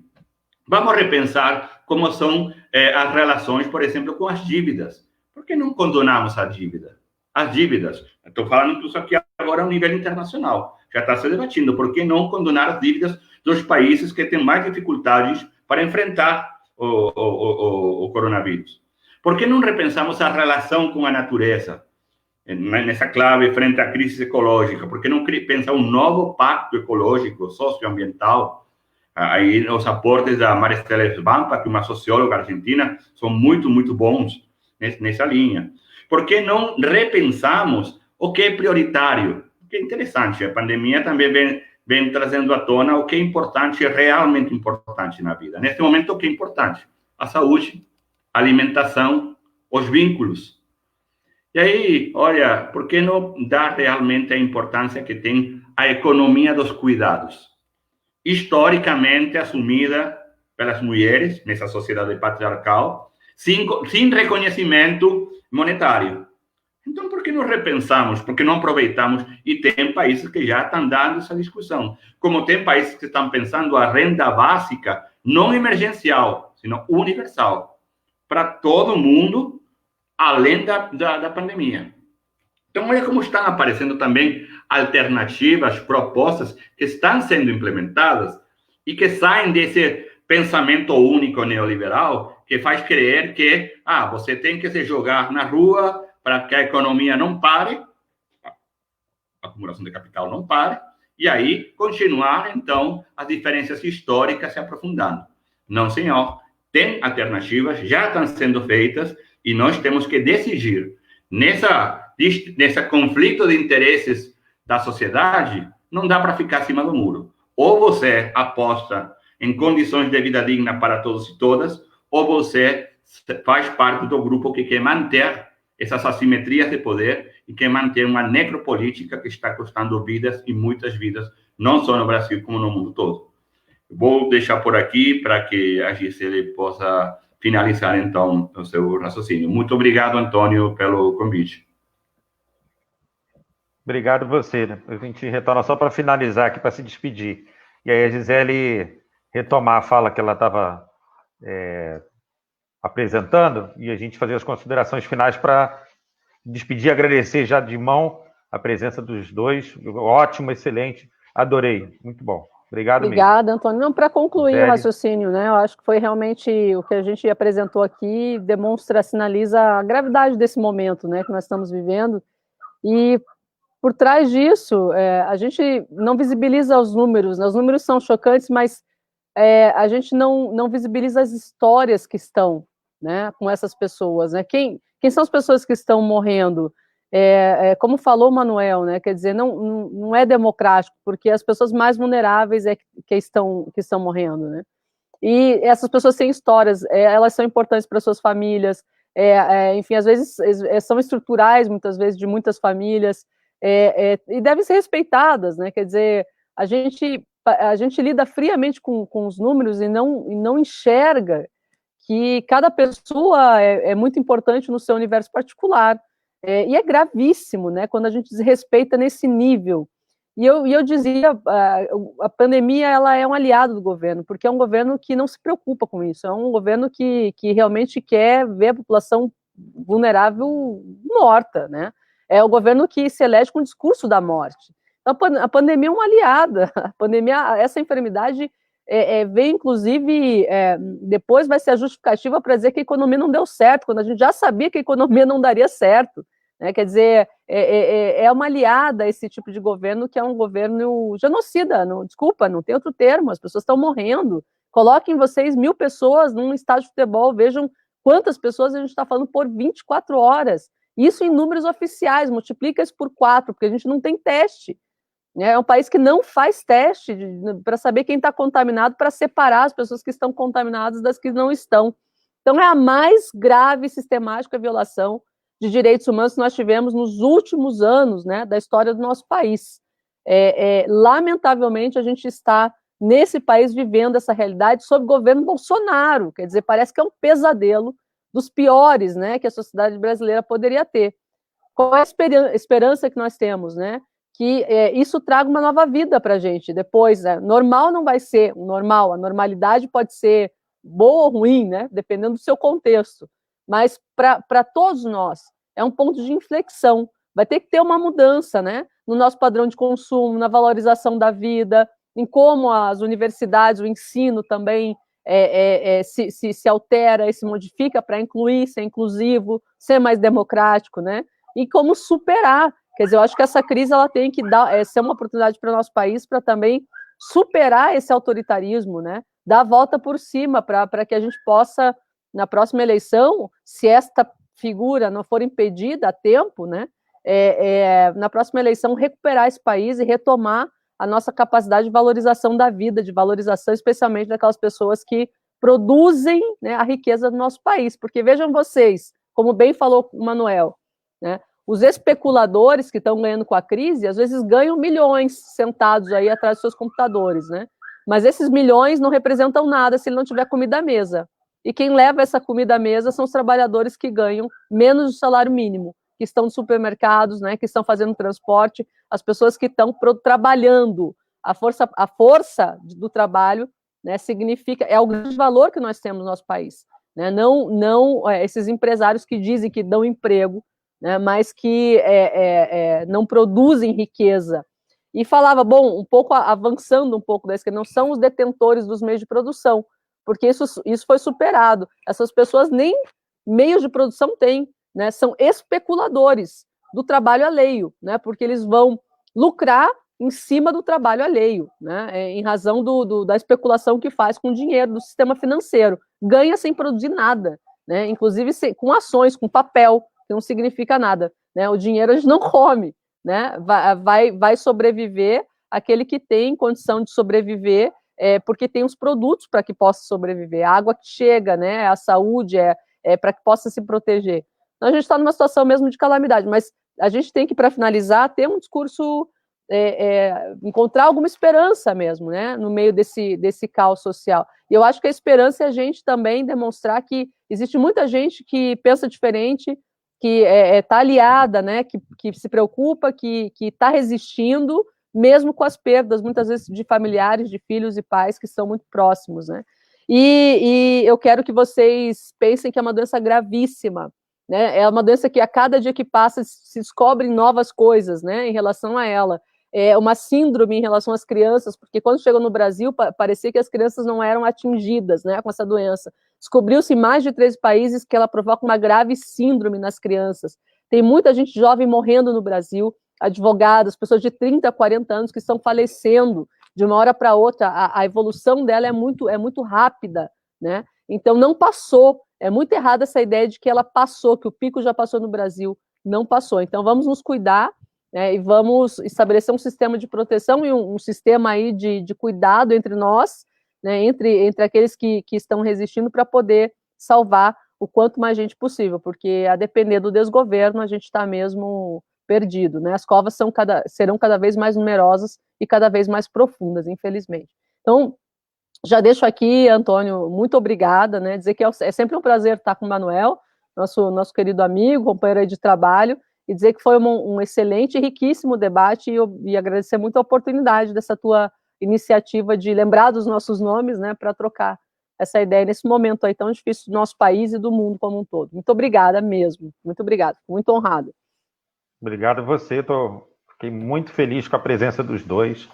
Vamos repensar como são as relações, por exemplo, com as dívidas. Por que não condonamos a dívida? As dívidas, estou falando isso aqui agora a nível internacional, já está se debatindo, por que não condonar as dívidas dos países que têm mais dificuldades para enfrentar o coronavírus? Por que não repensamos a relação com a natureza, nessa clave frente à crise ecológica? Por que não pensar um novo pacto ecológico, socioambiental? Aí os aportes da Maristela Esbampa, que é uma socióloga argentina, são muito, muito bons nessa linha. Por que não repensamos o que é prioritário? O que é interessante, a pandemia também vem trazendo à tona o que é importante, realmente importante na vida. Nesse momento, o que é importante? A saúde, a alimentação, os vínculos. E aí, olha, por que não dar realmente a importância que tem a economia dos cuidados? Historicamente assumida pelas mulheres nessa sociedade patriarcal, sem reconhecimento monetário. Então, por que não repensamos? Por que não aproveitamos? E tem países que já estão dando essa discussão. Como tem países que estão pensando a renda básica, não emergencial, sino universal, para todo mundo, além da pandemia. Então, olha como estão aparecendo também alternativas, propostas que estão sendo implementadas e que saem desse pensamento único neoliberal que faz crer que você tem que se jogar na rua para que a economia não pare, a acumulação de capital não pare, e aí continuar, então, as diferenças históricas se aprofundando. Não, senhor. Tem alternativas, já estão sendo feitas, e nós temos que decidir. Nesse conflito de interesses da sociedade, não dá para ficar acima do muro. Ou você aposta em condições de vida digna para todos e todas, ou você faz parte do grupo que quer manter essas assimetrias de poder e quer manter uma necropolítica que está custando vidas, e muitas vidas, não só no Brasil, como no mundo todo. Vou deixar por aqui para que a Gisele possa finalizar, então, o seu raciocínio. Muito obrigado, Antônio, pelo convite. Obrigado você. Né? A gente retorna só para finalizar aqui, para se despedir. E aí a Gisele retomar a fala que ela estava apresentando e a gente fazer as considerações finais para despedir e agradecer já de mão a presença dos dois. Ótimo, excelente. Adorei. Muito bom. Obrigado mesmo. Obrigada, Antônio. Não, para concluir o raciocínio, né? Eu acho que foi realmente o que a gente apresentou aqui, sinaliza a gravidade desse momento, né, que nós estamos vivendo, E por trás disso, a gente não visibiliza os números, né? Os números são chocantes, mas a gente não visibiliza as histórias que estão, né, com essas pessoas, né? Quem são as pessoas que estão morrendo? Como falou o Manuel, né? Quer dizer, não é democrático, porque as pessoas mais vulneráveis que estão morrendo, né? E essas pessoas têm histórias, elas são importantes para suas famílias, enfim, às vezes são estruturais, muitas vezes, de muitas famílias, e devem ser respeitadas, né? Quer dizer, a gente lida friamente com os números e não enxerga que cada pessoa é muito importante no seu universo particular. E é gravíssimo, né, quando a gente desrespeita nesse nível. E eu dizia, a pandemia ela é um aliado do governo, porque é um governo que não se preocupa com isso, é um governo que realmente quer ver a população vulnerável morta, né? É o governo que se elege com o discurso da morte. Então, a pandemia é uma aliada, a pandemia, essa enfermidade veio, inclusive, depois vai ser a justificativa para dizer que a economia não deu certo, quando a gente já sabia que a economia não daria certo, né? Quer dizer, é uma aliada a esse tipo de governo, que é um governo genocida, desculpa, não tem outro termo, as pessoas estão morrendo. Coloquem vocês 1.000 pessoas num estádio de futebol, vejam quantas pessoas a gente está falando por 24 horas. Isso em números oficiais, multiplica isso por 4, porque a gente não tem teste. É um país que não faz teste para saber quem está contaminado, para separar as pessoas que estão contaminadas das que não estão. Então, é a mais grave e sistemática violação de direitos humanos que nós tivemos nos últimos anos, né, da história do nosso país. Lamentavelmente, a gente está, nesse país, vivendo essa realidade sob o governo Bolsonaro. Quer dizer, parece que é um pesadelo dos piores, né, que a sociedade brasileira poderia ter. Qual é a esperança que nós temos, né? Que isso traga uma nova vida para a gente depois, né? Normal não vai ser normal, a normalidade pode ser boa ou ruim, né? Dependendo do seu contexto, mas para todos nós é um ponto de inflexão, vai ter que ter uma mudança, né? No nosso padrão de consumo, na valorização da vida, em como as universidades, o ensino também se altera e se modifica para incluir, ser inclusivo, ser mais democrático, né? E como superar. Quer dizer, eu acho que essa crise ela tem que ser uma oportunidade para o nosso país para também superar esse autoritarismo, né? Dar a volta por cima para que a gente possa, na próxima eleição, se esta figura não for impedida a tempo, né? Na próxima eleição, recuperar esse país e retomar a nossa capacidade de valorização da vida, de valorização especialmente daquelas pessoas que produzem, né, a riqueza do nosso país. Porque vejam vocês, como bem falou o Manuel, né? Os especuladores que estão ganhando com a crise, às vezes ganham milhões sentados aí atrás dos seus computadores, né? Mas esses milhões não representam nada se ele não tiver comida à mesa. E quem leva essa comida à mesa são os trabalhadores que ganham menos do salário mínimo, que estão nos supermercados, né? Que estão fazendo transporte, as pessoas que estão trabalhando. A força do trabalho, né? Significa, é o grande valor que nós temos no nosso país, né? Não esses empresários que dizem que dão emprego, né, mas que não produzem riqueza. E falava, bom, um pouco avançando um pouco da esquerda, não são os detentores dos meios de produção, porque isso foi superado. Essas pessoas nem meios de produção têm, né, são especuladores do trabalho alheio, né, porque eles vão lucrar em cima do trabalho alheio, né, em razão da especulação que faz com o dinheiro do sistema financeiro. Ganha sem produzir nada, né, inclusive com ações, com papel, que não significa nada, né? O dinheiro a gente não come, né? Vai sobreviver aquele que tem condição de sobreviver, porque tem os produtos para que possa sobreviver, a água que chega, né? A saúde para que possa se proteger. Então a gente está numa situação mesmo de calamidade, mas a gente tem que, para finalizar, ter um discurso, encontrar alguma esperança mesmo, né? No meio desse caos social. E eu acho que a esperança é a gente também demonstrar que existe muita gente que pensa diferente, que está aliada, né, que se preocupa, que está resistindo, mesmo com as perdas, muitas vezes, de familiares, de filhos e pais que são muito próximos, né? E eu quero que vocês pensem que é uma doença gravíssima, né? É uma doença que a cada dia que passa se descobrem novas coisas, né, em relação a ela. É uma síndrome em relação às crianças, porque quando chegou no Brasil, parecia que as crianças não eram atingidas, né, com essa doença. Descobriu-se em mais de 13 países que ela provoca uma grave síndrome nas crianças. Tem muita gente jovem morrendo no Brasil, advogados, pessoas de 30, 40 anos que estão falecendo de uma hora para outra. A evolução dela é muito rápida, né? Então, não passou. É muito errada essa ideia de que ela passou, que o pico já passou no Brasil. Não passou. Então, vamos nos cuidar, né, e vamos estabelecer um sistema de proteção e um sistema aí de cuidado entre nós, né, entre aqueles que estão resistindo, para poder salvar o quanto mais gente possível, porque a depender do desgoverno a gente está mesmo perdido, né? As covas serão cada vez mais numerosas e cada vez mais profundas, infelizmente. Então, já deixo aqui, Antônio, muito obrigada, né? Dizer que é sempre um prazer estar com o Manuel, nosso querido amigo, companheiro aí de trabalho, e dizer que foi um excelente e riquíssimo debate, e agradecer muito a oportunidade dessa tua iniciativa de lembrar dos nossos nomes, né, para trocar essa ideia nesse momento aí tão difícil do nosso país e do mundo como um todo. Muito obrigada mesmo, muito obrigada, muito honrado. Obrigado a você, fiquei muito feliz com a presença dos dois.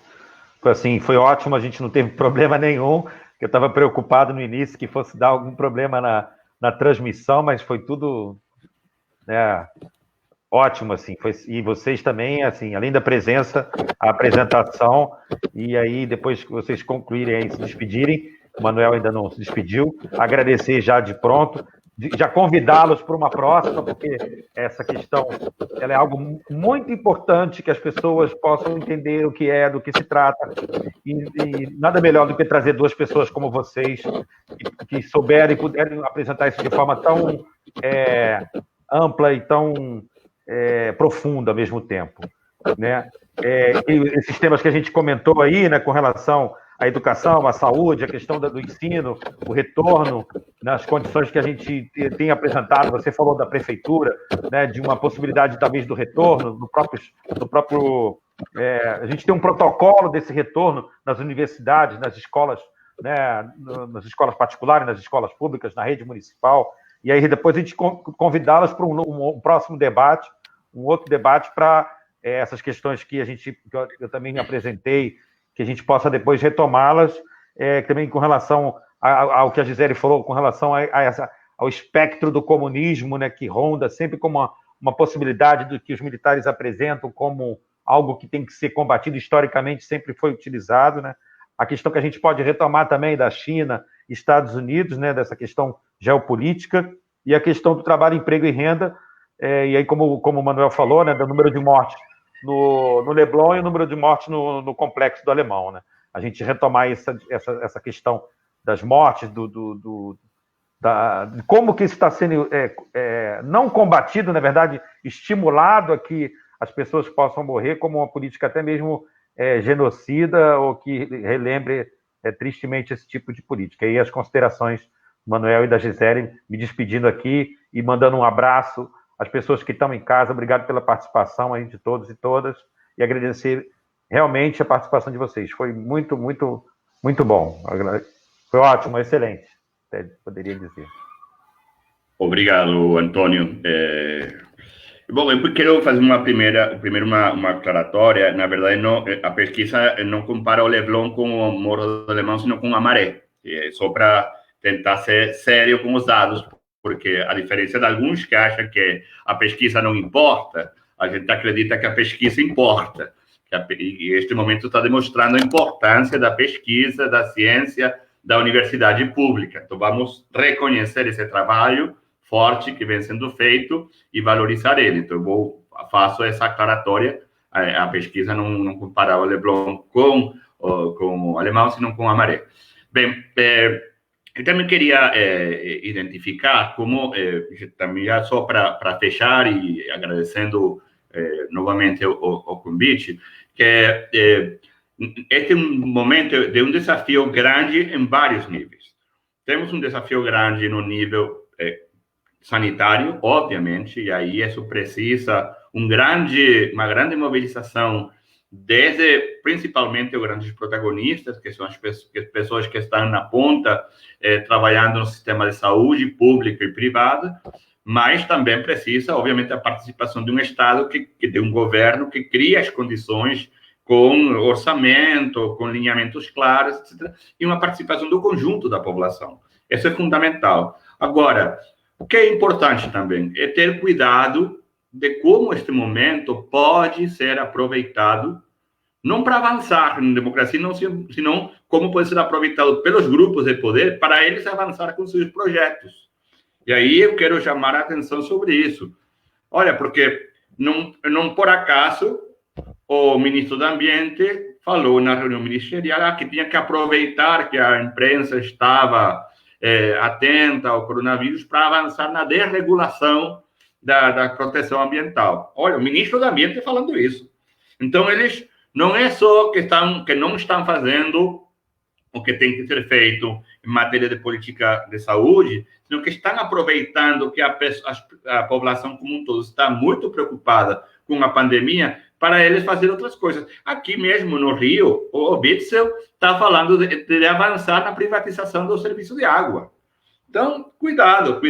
Foi ótimo, a gente não teve problema nenhum, eu estava preocupado no início que fosse dar algum problema na transmissão, mas foi tudo, né, ótimo, assim, e vocês também, assim, além da presença, a apresentação, e aí depois que vocês concluírem aí, se despedirem, o Manuel ainda não se despediu, agradecer já de pronto, já convidá-los para uma próxima, porque essa questão, ela é algo muito importante, que as pessoas possam entender o que é, do que se trata, e nada melhor do que trazer duas pessoas como vocês, que souberem e puderem apresentar isso de forma tão ampla e tão profunda ao mesmo tempo, né? E esses temas que a gente comentou aí, né, com relação à educação, à saúde, a questão do ensino, o retorno, nas condições que a gente tem apresentado, você falou da prefeitura, né, de uma possibilidade talvez do retorno, do próprio a gente tem um protocolo desse retorno nas universidades, nas escolas, né, nas escolas particulares, nas escolas públicas, na rede municipal. E aí depois a gente convidá-las para um próximo debate, um outro debate para essas questões que eu também apresentei, que a gente possa depois retomá-las, também com relação ao que a Gisele falou, com relação ao espectro do comunismo, né, que ronda sempre como uma possibilidade do que os militares apresentam como algo que tem que ser combatido, historicamente sempre foi utilizado, né? A questão que a gente pode retomar também da China, Estados Unidos, né, dessa questão geopolítica, e a questão do trabalho, emprego e renda, e aí, como o Manuel falou, né, do número de mortes no Leblon e o número de mortes no Complexo do Alemão, né? A gente retomar essa questão das mortes, de como que isso está sendo não combatido, na verdade, estimulado a que as pessoas possam morrer como uma política até mesmo genocida, ou que relembre tristemente esse tipo de política. E as considerações do Manuel e da Gisele, me despedindo aqui e mandando um abraço às pessoas que estão em casa. Obrigado pela participação aí de todos e todas, e agradecer realmente a participação de vocês. Foi muito, muito, muito bom. Foi ótimo, excelente, poderia dizer. Obrigado, Antônio. Bom, eu quero fazer primeiro uma aclaratória. Na verdade, a pesquisa não compara o Leblon com o Morro do Alemão, sino com a Maré. Só para tentar ser sério com os dados, porque a diferença de alguns que acham que a pesquisa não importa, a gente acredita que a pesquisa importa. E este momento está demonstrando a importância da pesquisa, da ciência, da universidade pública. Então, vamos reconhecer esse trabalho forte que vem sendo feito e valorizar ele. Então, eu faço essa aclaratória. A pesquisa não compara o Leblon com o Alemão, senão com a Maré. Bem, eu também queria identificar como, também já só para fechar e agradecendo novamente o convite, que este é um momento de um desafio grande em vários níveis. Temos um desafio grande no nível sanitário, obviamente, e aí isso precisa uma grande mobilização principalmente os grandes protagonistas, que são as pessoas que estão na ponta, trabalhando no sistema de saúde pública e privada, mas também precisa, obviamente, a participação de um Estado, de um governo que cria as condições com orçamento, com alinhamentos claros, etc., e uma participação do conjunto da população. Isso é fundamental. Agora, o que é importante também é ter cuidado de como este momento pode ser aproveitado, não para avançar na democracia, não, senão como pode ser aproveitado pelos grupos de poder para eles avançar com seus projetos. E aí eu quero chamar a atenção sobre isso. Olha, porque não por acaso o ministro do Ambiente falou na reunião ministerial que tinha que aproveitar que a imprensa estava atenta ao coronavírus para avançar na desregulação da proteção ambiental. Olha, o ministro do Ambiente falando isso. Então, eles não é só que não estão fazendo o que tem que ser feito em matéria de política de saúde, sino que estão aproveitando que a população como um todo está muito preocupada com a pandemia para eles fazer outras coisas. Aqui mesmo no Rio, o Witzel está falando de avançar na privatização do serviço de água. Então, cuidado.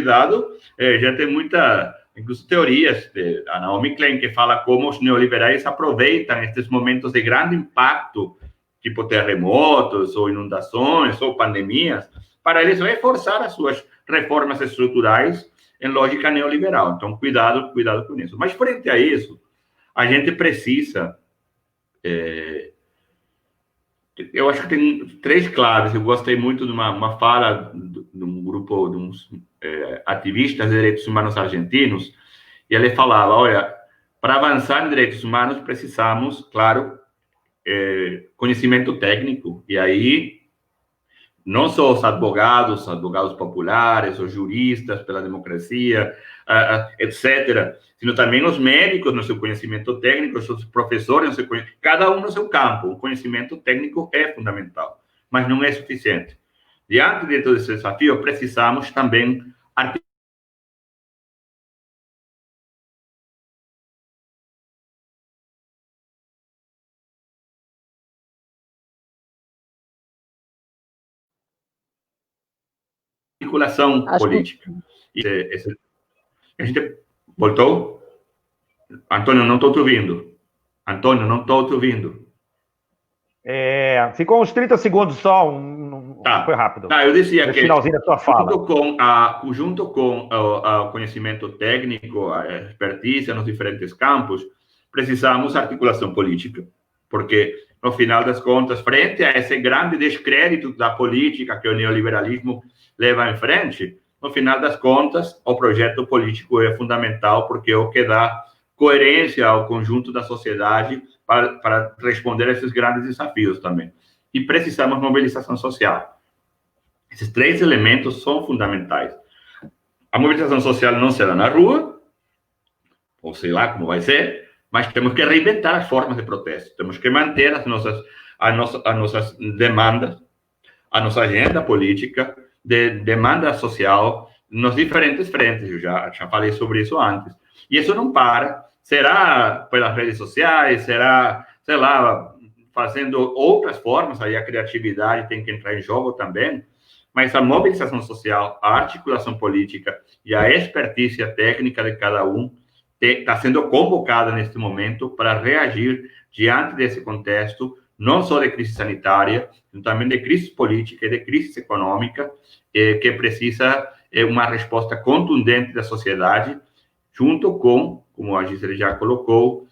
Já tem muita, inclusive, teorias da Naomi Klein que fala como os neoliberais aproveitam estes momentos de grande impacto, tipo terremotos, ou inundações, ou pandemias, para eles reforçar as suas reformas estruturais em lógica neoliberal. Então, cuidado com isso. Mas, frente a isso, a gente precisa... eu acho que tem 3 claves. Eu gostei muito de uma fala de um grupo de uns ativistas de direitos humanos argentinos, e ele falava, olha, para avançar em direitos humanos precisamos, claro, conhecimento técnico, e aí não só os advogados populares, os juristas pela democracia, etc., sino também os médicos no seu conhecimento técnico, os professores no seu conhecimento, cada um no seu campo. O conhecimento técnico é fundamental, mas não é suficiente. Diante de todo esse desafio, precisamos também articulação política. A gente voltou? Antônio, não estou te ouvindo. Ficou uns 30 segundos só, foi rápido. Tá, eu dizia que finalzinho da sua fala. Junto com o conhecimento técnico, a expertise nos diferentes campos, precisamos articulação política, porque no final das contas, frente a esse grande descrédito da política que o neoliberalismo leva em frente, no final das contas, o projeto político é fundamental, porque é o que dá coerência ao conjunto da sociedade para responder a esses grandes desafios também. E precisamos de mobilização social. Esses 3 elementos são fundamentais. A mobilização social não será na rua, ou sei lá como vai ser, mas temos que reinventar as formas de protesto. Temos que manter as nossas demandas, a nossa agenda política, de demanda social, nos diferentes frentes. Eu já falei sobre isso antes. E isso não para. Será pelas redes sociais, será, sei lá, fazendo outras formas, aí a criatividade tem que entrar em jogo também, mas a mobilização social, a articulação política e a expertise técnica de cada um está sendo convocada neste momento para reagir diante desse contexto, não só de crise sanitária, mas também de crise política e de crise econômica, que precisa uma resposta contundente da sociedade, junto com, como a Gisele já colocou,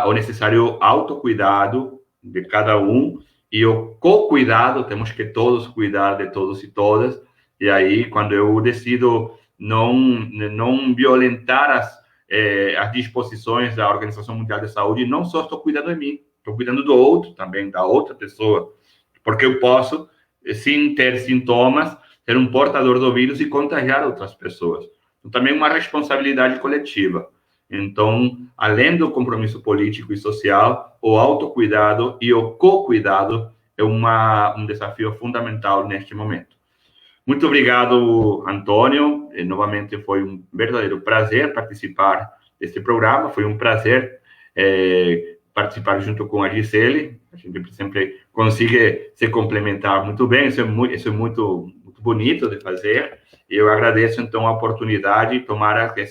o necessário autocuidado de cada um e o co-cuidado, temos que todos cuidar de todos e todas, e aí, quando eu decido não violentar as disposições da Organização Mundial de Saúde, não só estou cuidando de mim, estou cuidando do outro também, da outra pessoa, porque eu posso, sem ter sintomas, ser um portador do vírus e contagiar outras pessoas. Então, também uma responsabilidade coletiva. Então, além do compromisso político e social, o autocuidado e o co-cuidado é um desafio fundamental neste momento. Muito obrigado, Antônio. Novamente, foi um verdadeiro prazer participar deste programa. Foi um prazer participar junto com a Gisele. A gente sempre consegue se complementar muito bem. Isso é muito bonito de fazer. E eu agradeço, então, a oportunidade. Tomara que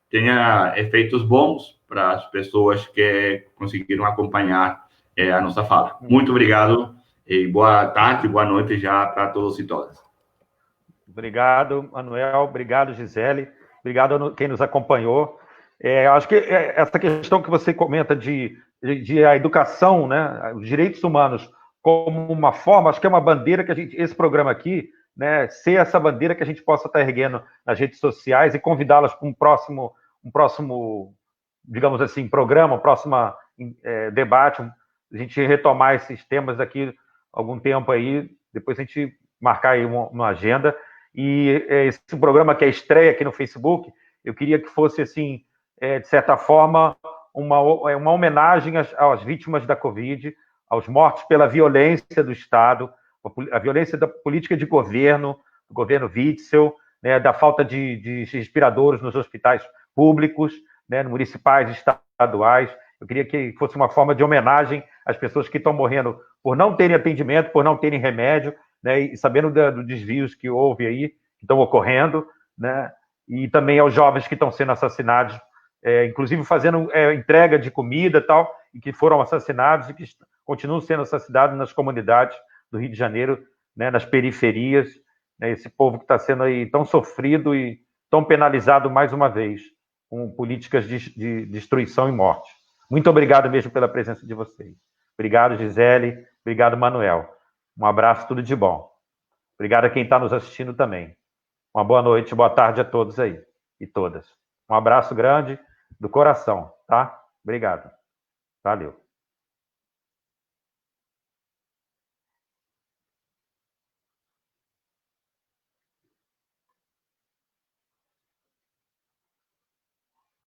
tenha efeitos bons para as pessoas que conseguiram acompanhar a nossa fala. Muito obrigado e boa tarde, boa noite já para todos e todas. Obrigado, Manuel. Obrigado, Gisele. Obrigado a quem nos acompanhou. Eu acho que essa questão que você comenta de a educação, né, os direitos humanos como uma forma, acho que é uma bandeira que esse programa aqui, né, ser essa bandeira que a gente possa estar erguendo nas redes sociais e convidá-las para um próximo, digamos assim, programa, um próximo debate, a gente retomar esses temas daqui algum tempo aí, depois a gente marcar aí uma agenda. E esse programa que é estreia aqui no Facebook, eu queria que fosse, assim, de certa forma, uma homenagem às vítimas da Covid, aos mortos pela violência do Estado, a violência da política de governo, do governo Witzel, né, da falta de respiradores nos hospitais públicos, né, municipais e estaduais. Eu queria que fosse uma forma de homenagem às pessoas que estão morrendo por não terem atendimento, por não terem remédio, né, e sabendo dos desvios que houve aí, que estão ocorrendo, né, e também aos jovens que estão sendo assassinados, inclusive fazendo entrega de comida e tal, e que foram assassinados e que continuam sendo assassinados nas comunidades do Rio de Janeiro, né, nas periferias, né, esse povo que está sendo aí tão sofrido e tão penalizado mais uma vez, com políticas de destruição e morte. Muito obrigado mesmo pela presença de vocês. Obrigado, Gisele. Obrigado, Manuel. Um abraço, tudo de bom. Obrigado a quem está nos assistindo também. Uma boa noite, boa tarde a todos aí e todas. Um abraço grande do coração, tá? Obrigado. Valeu.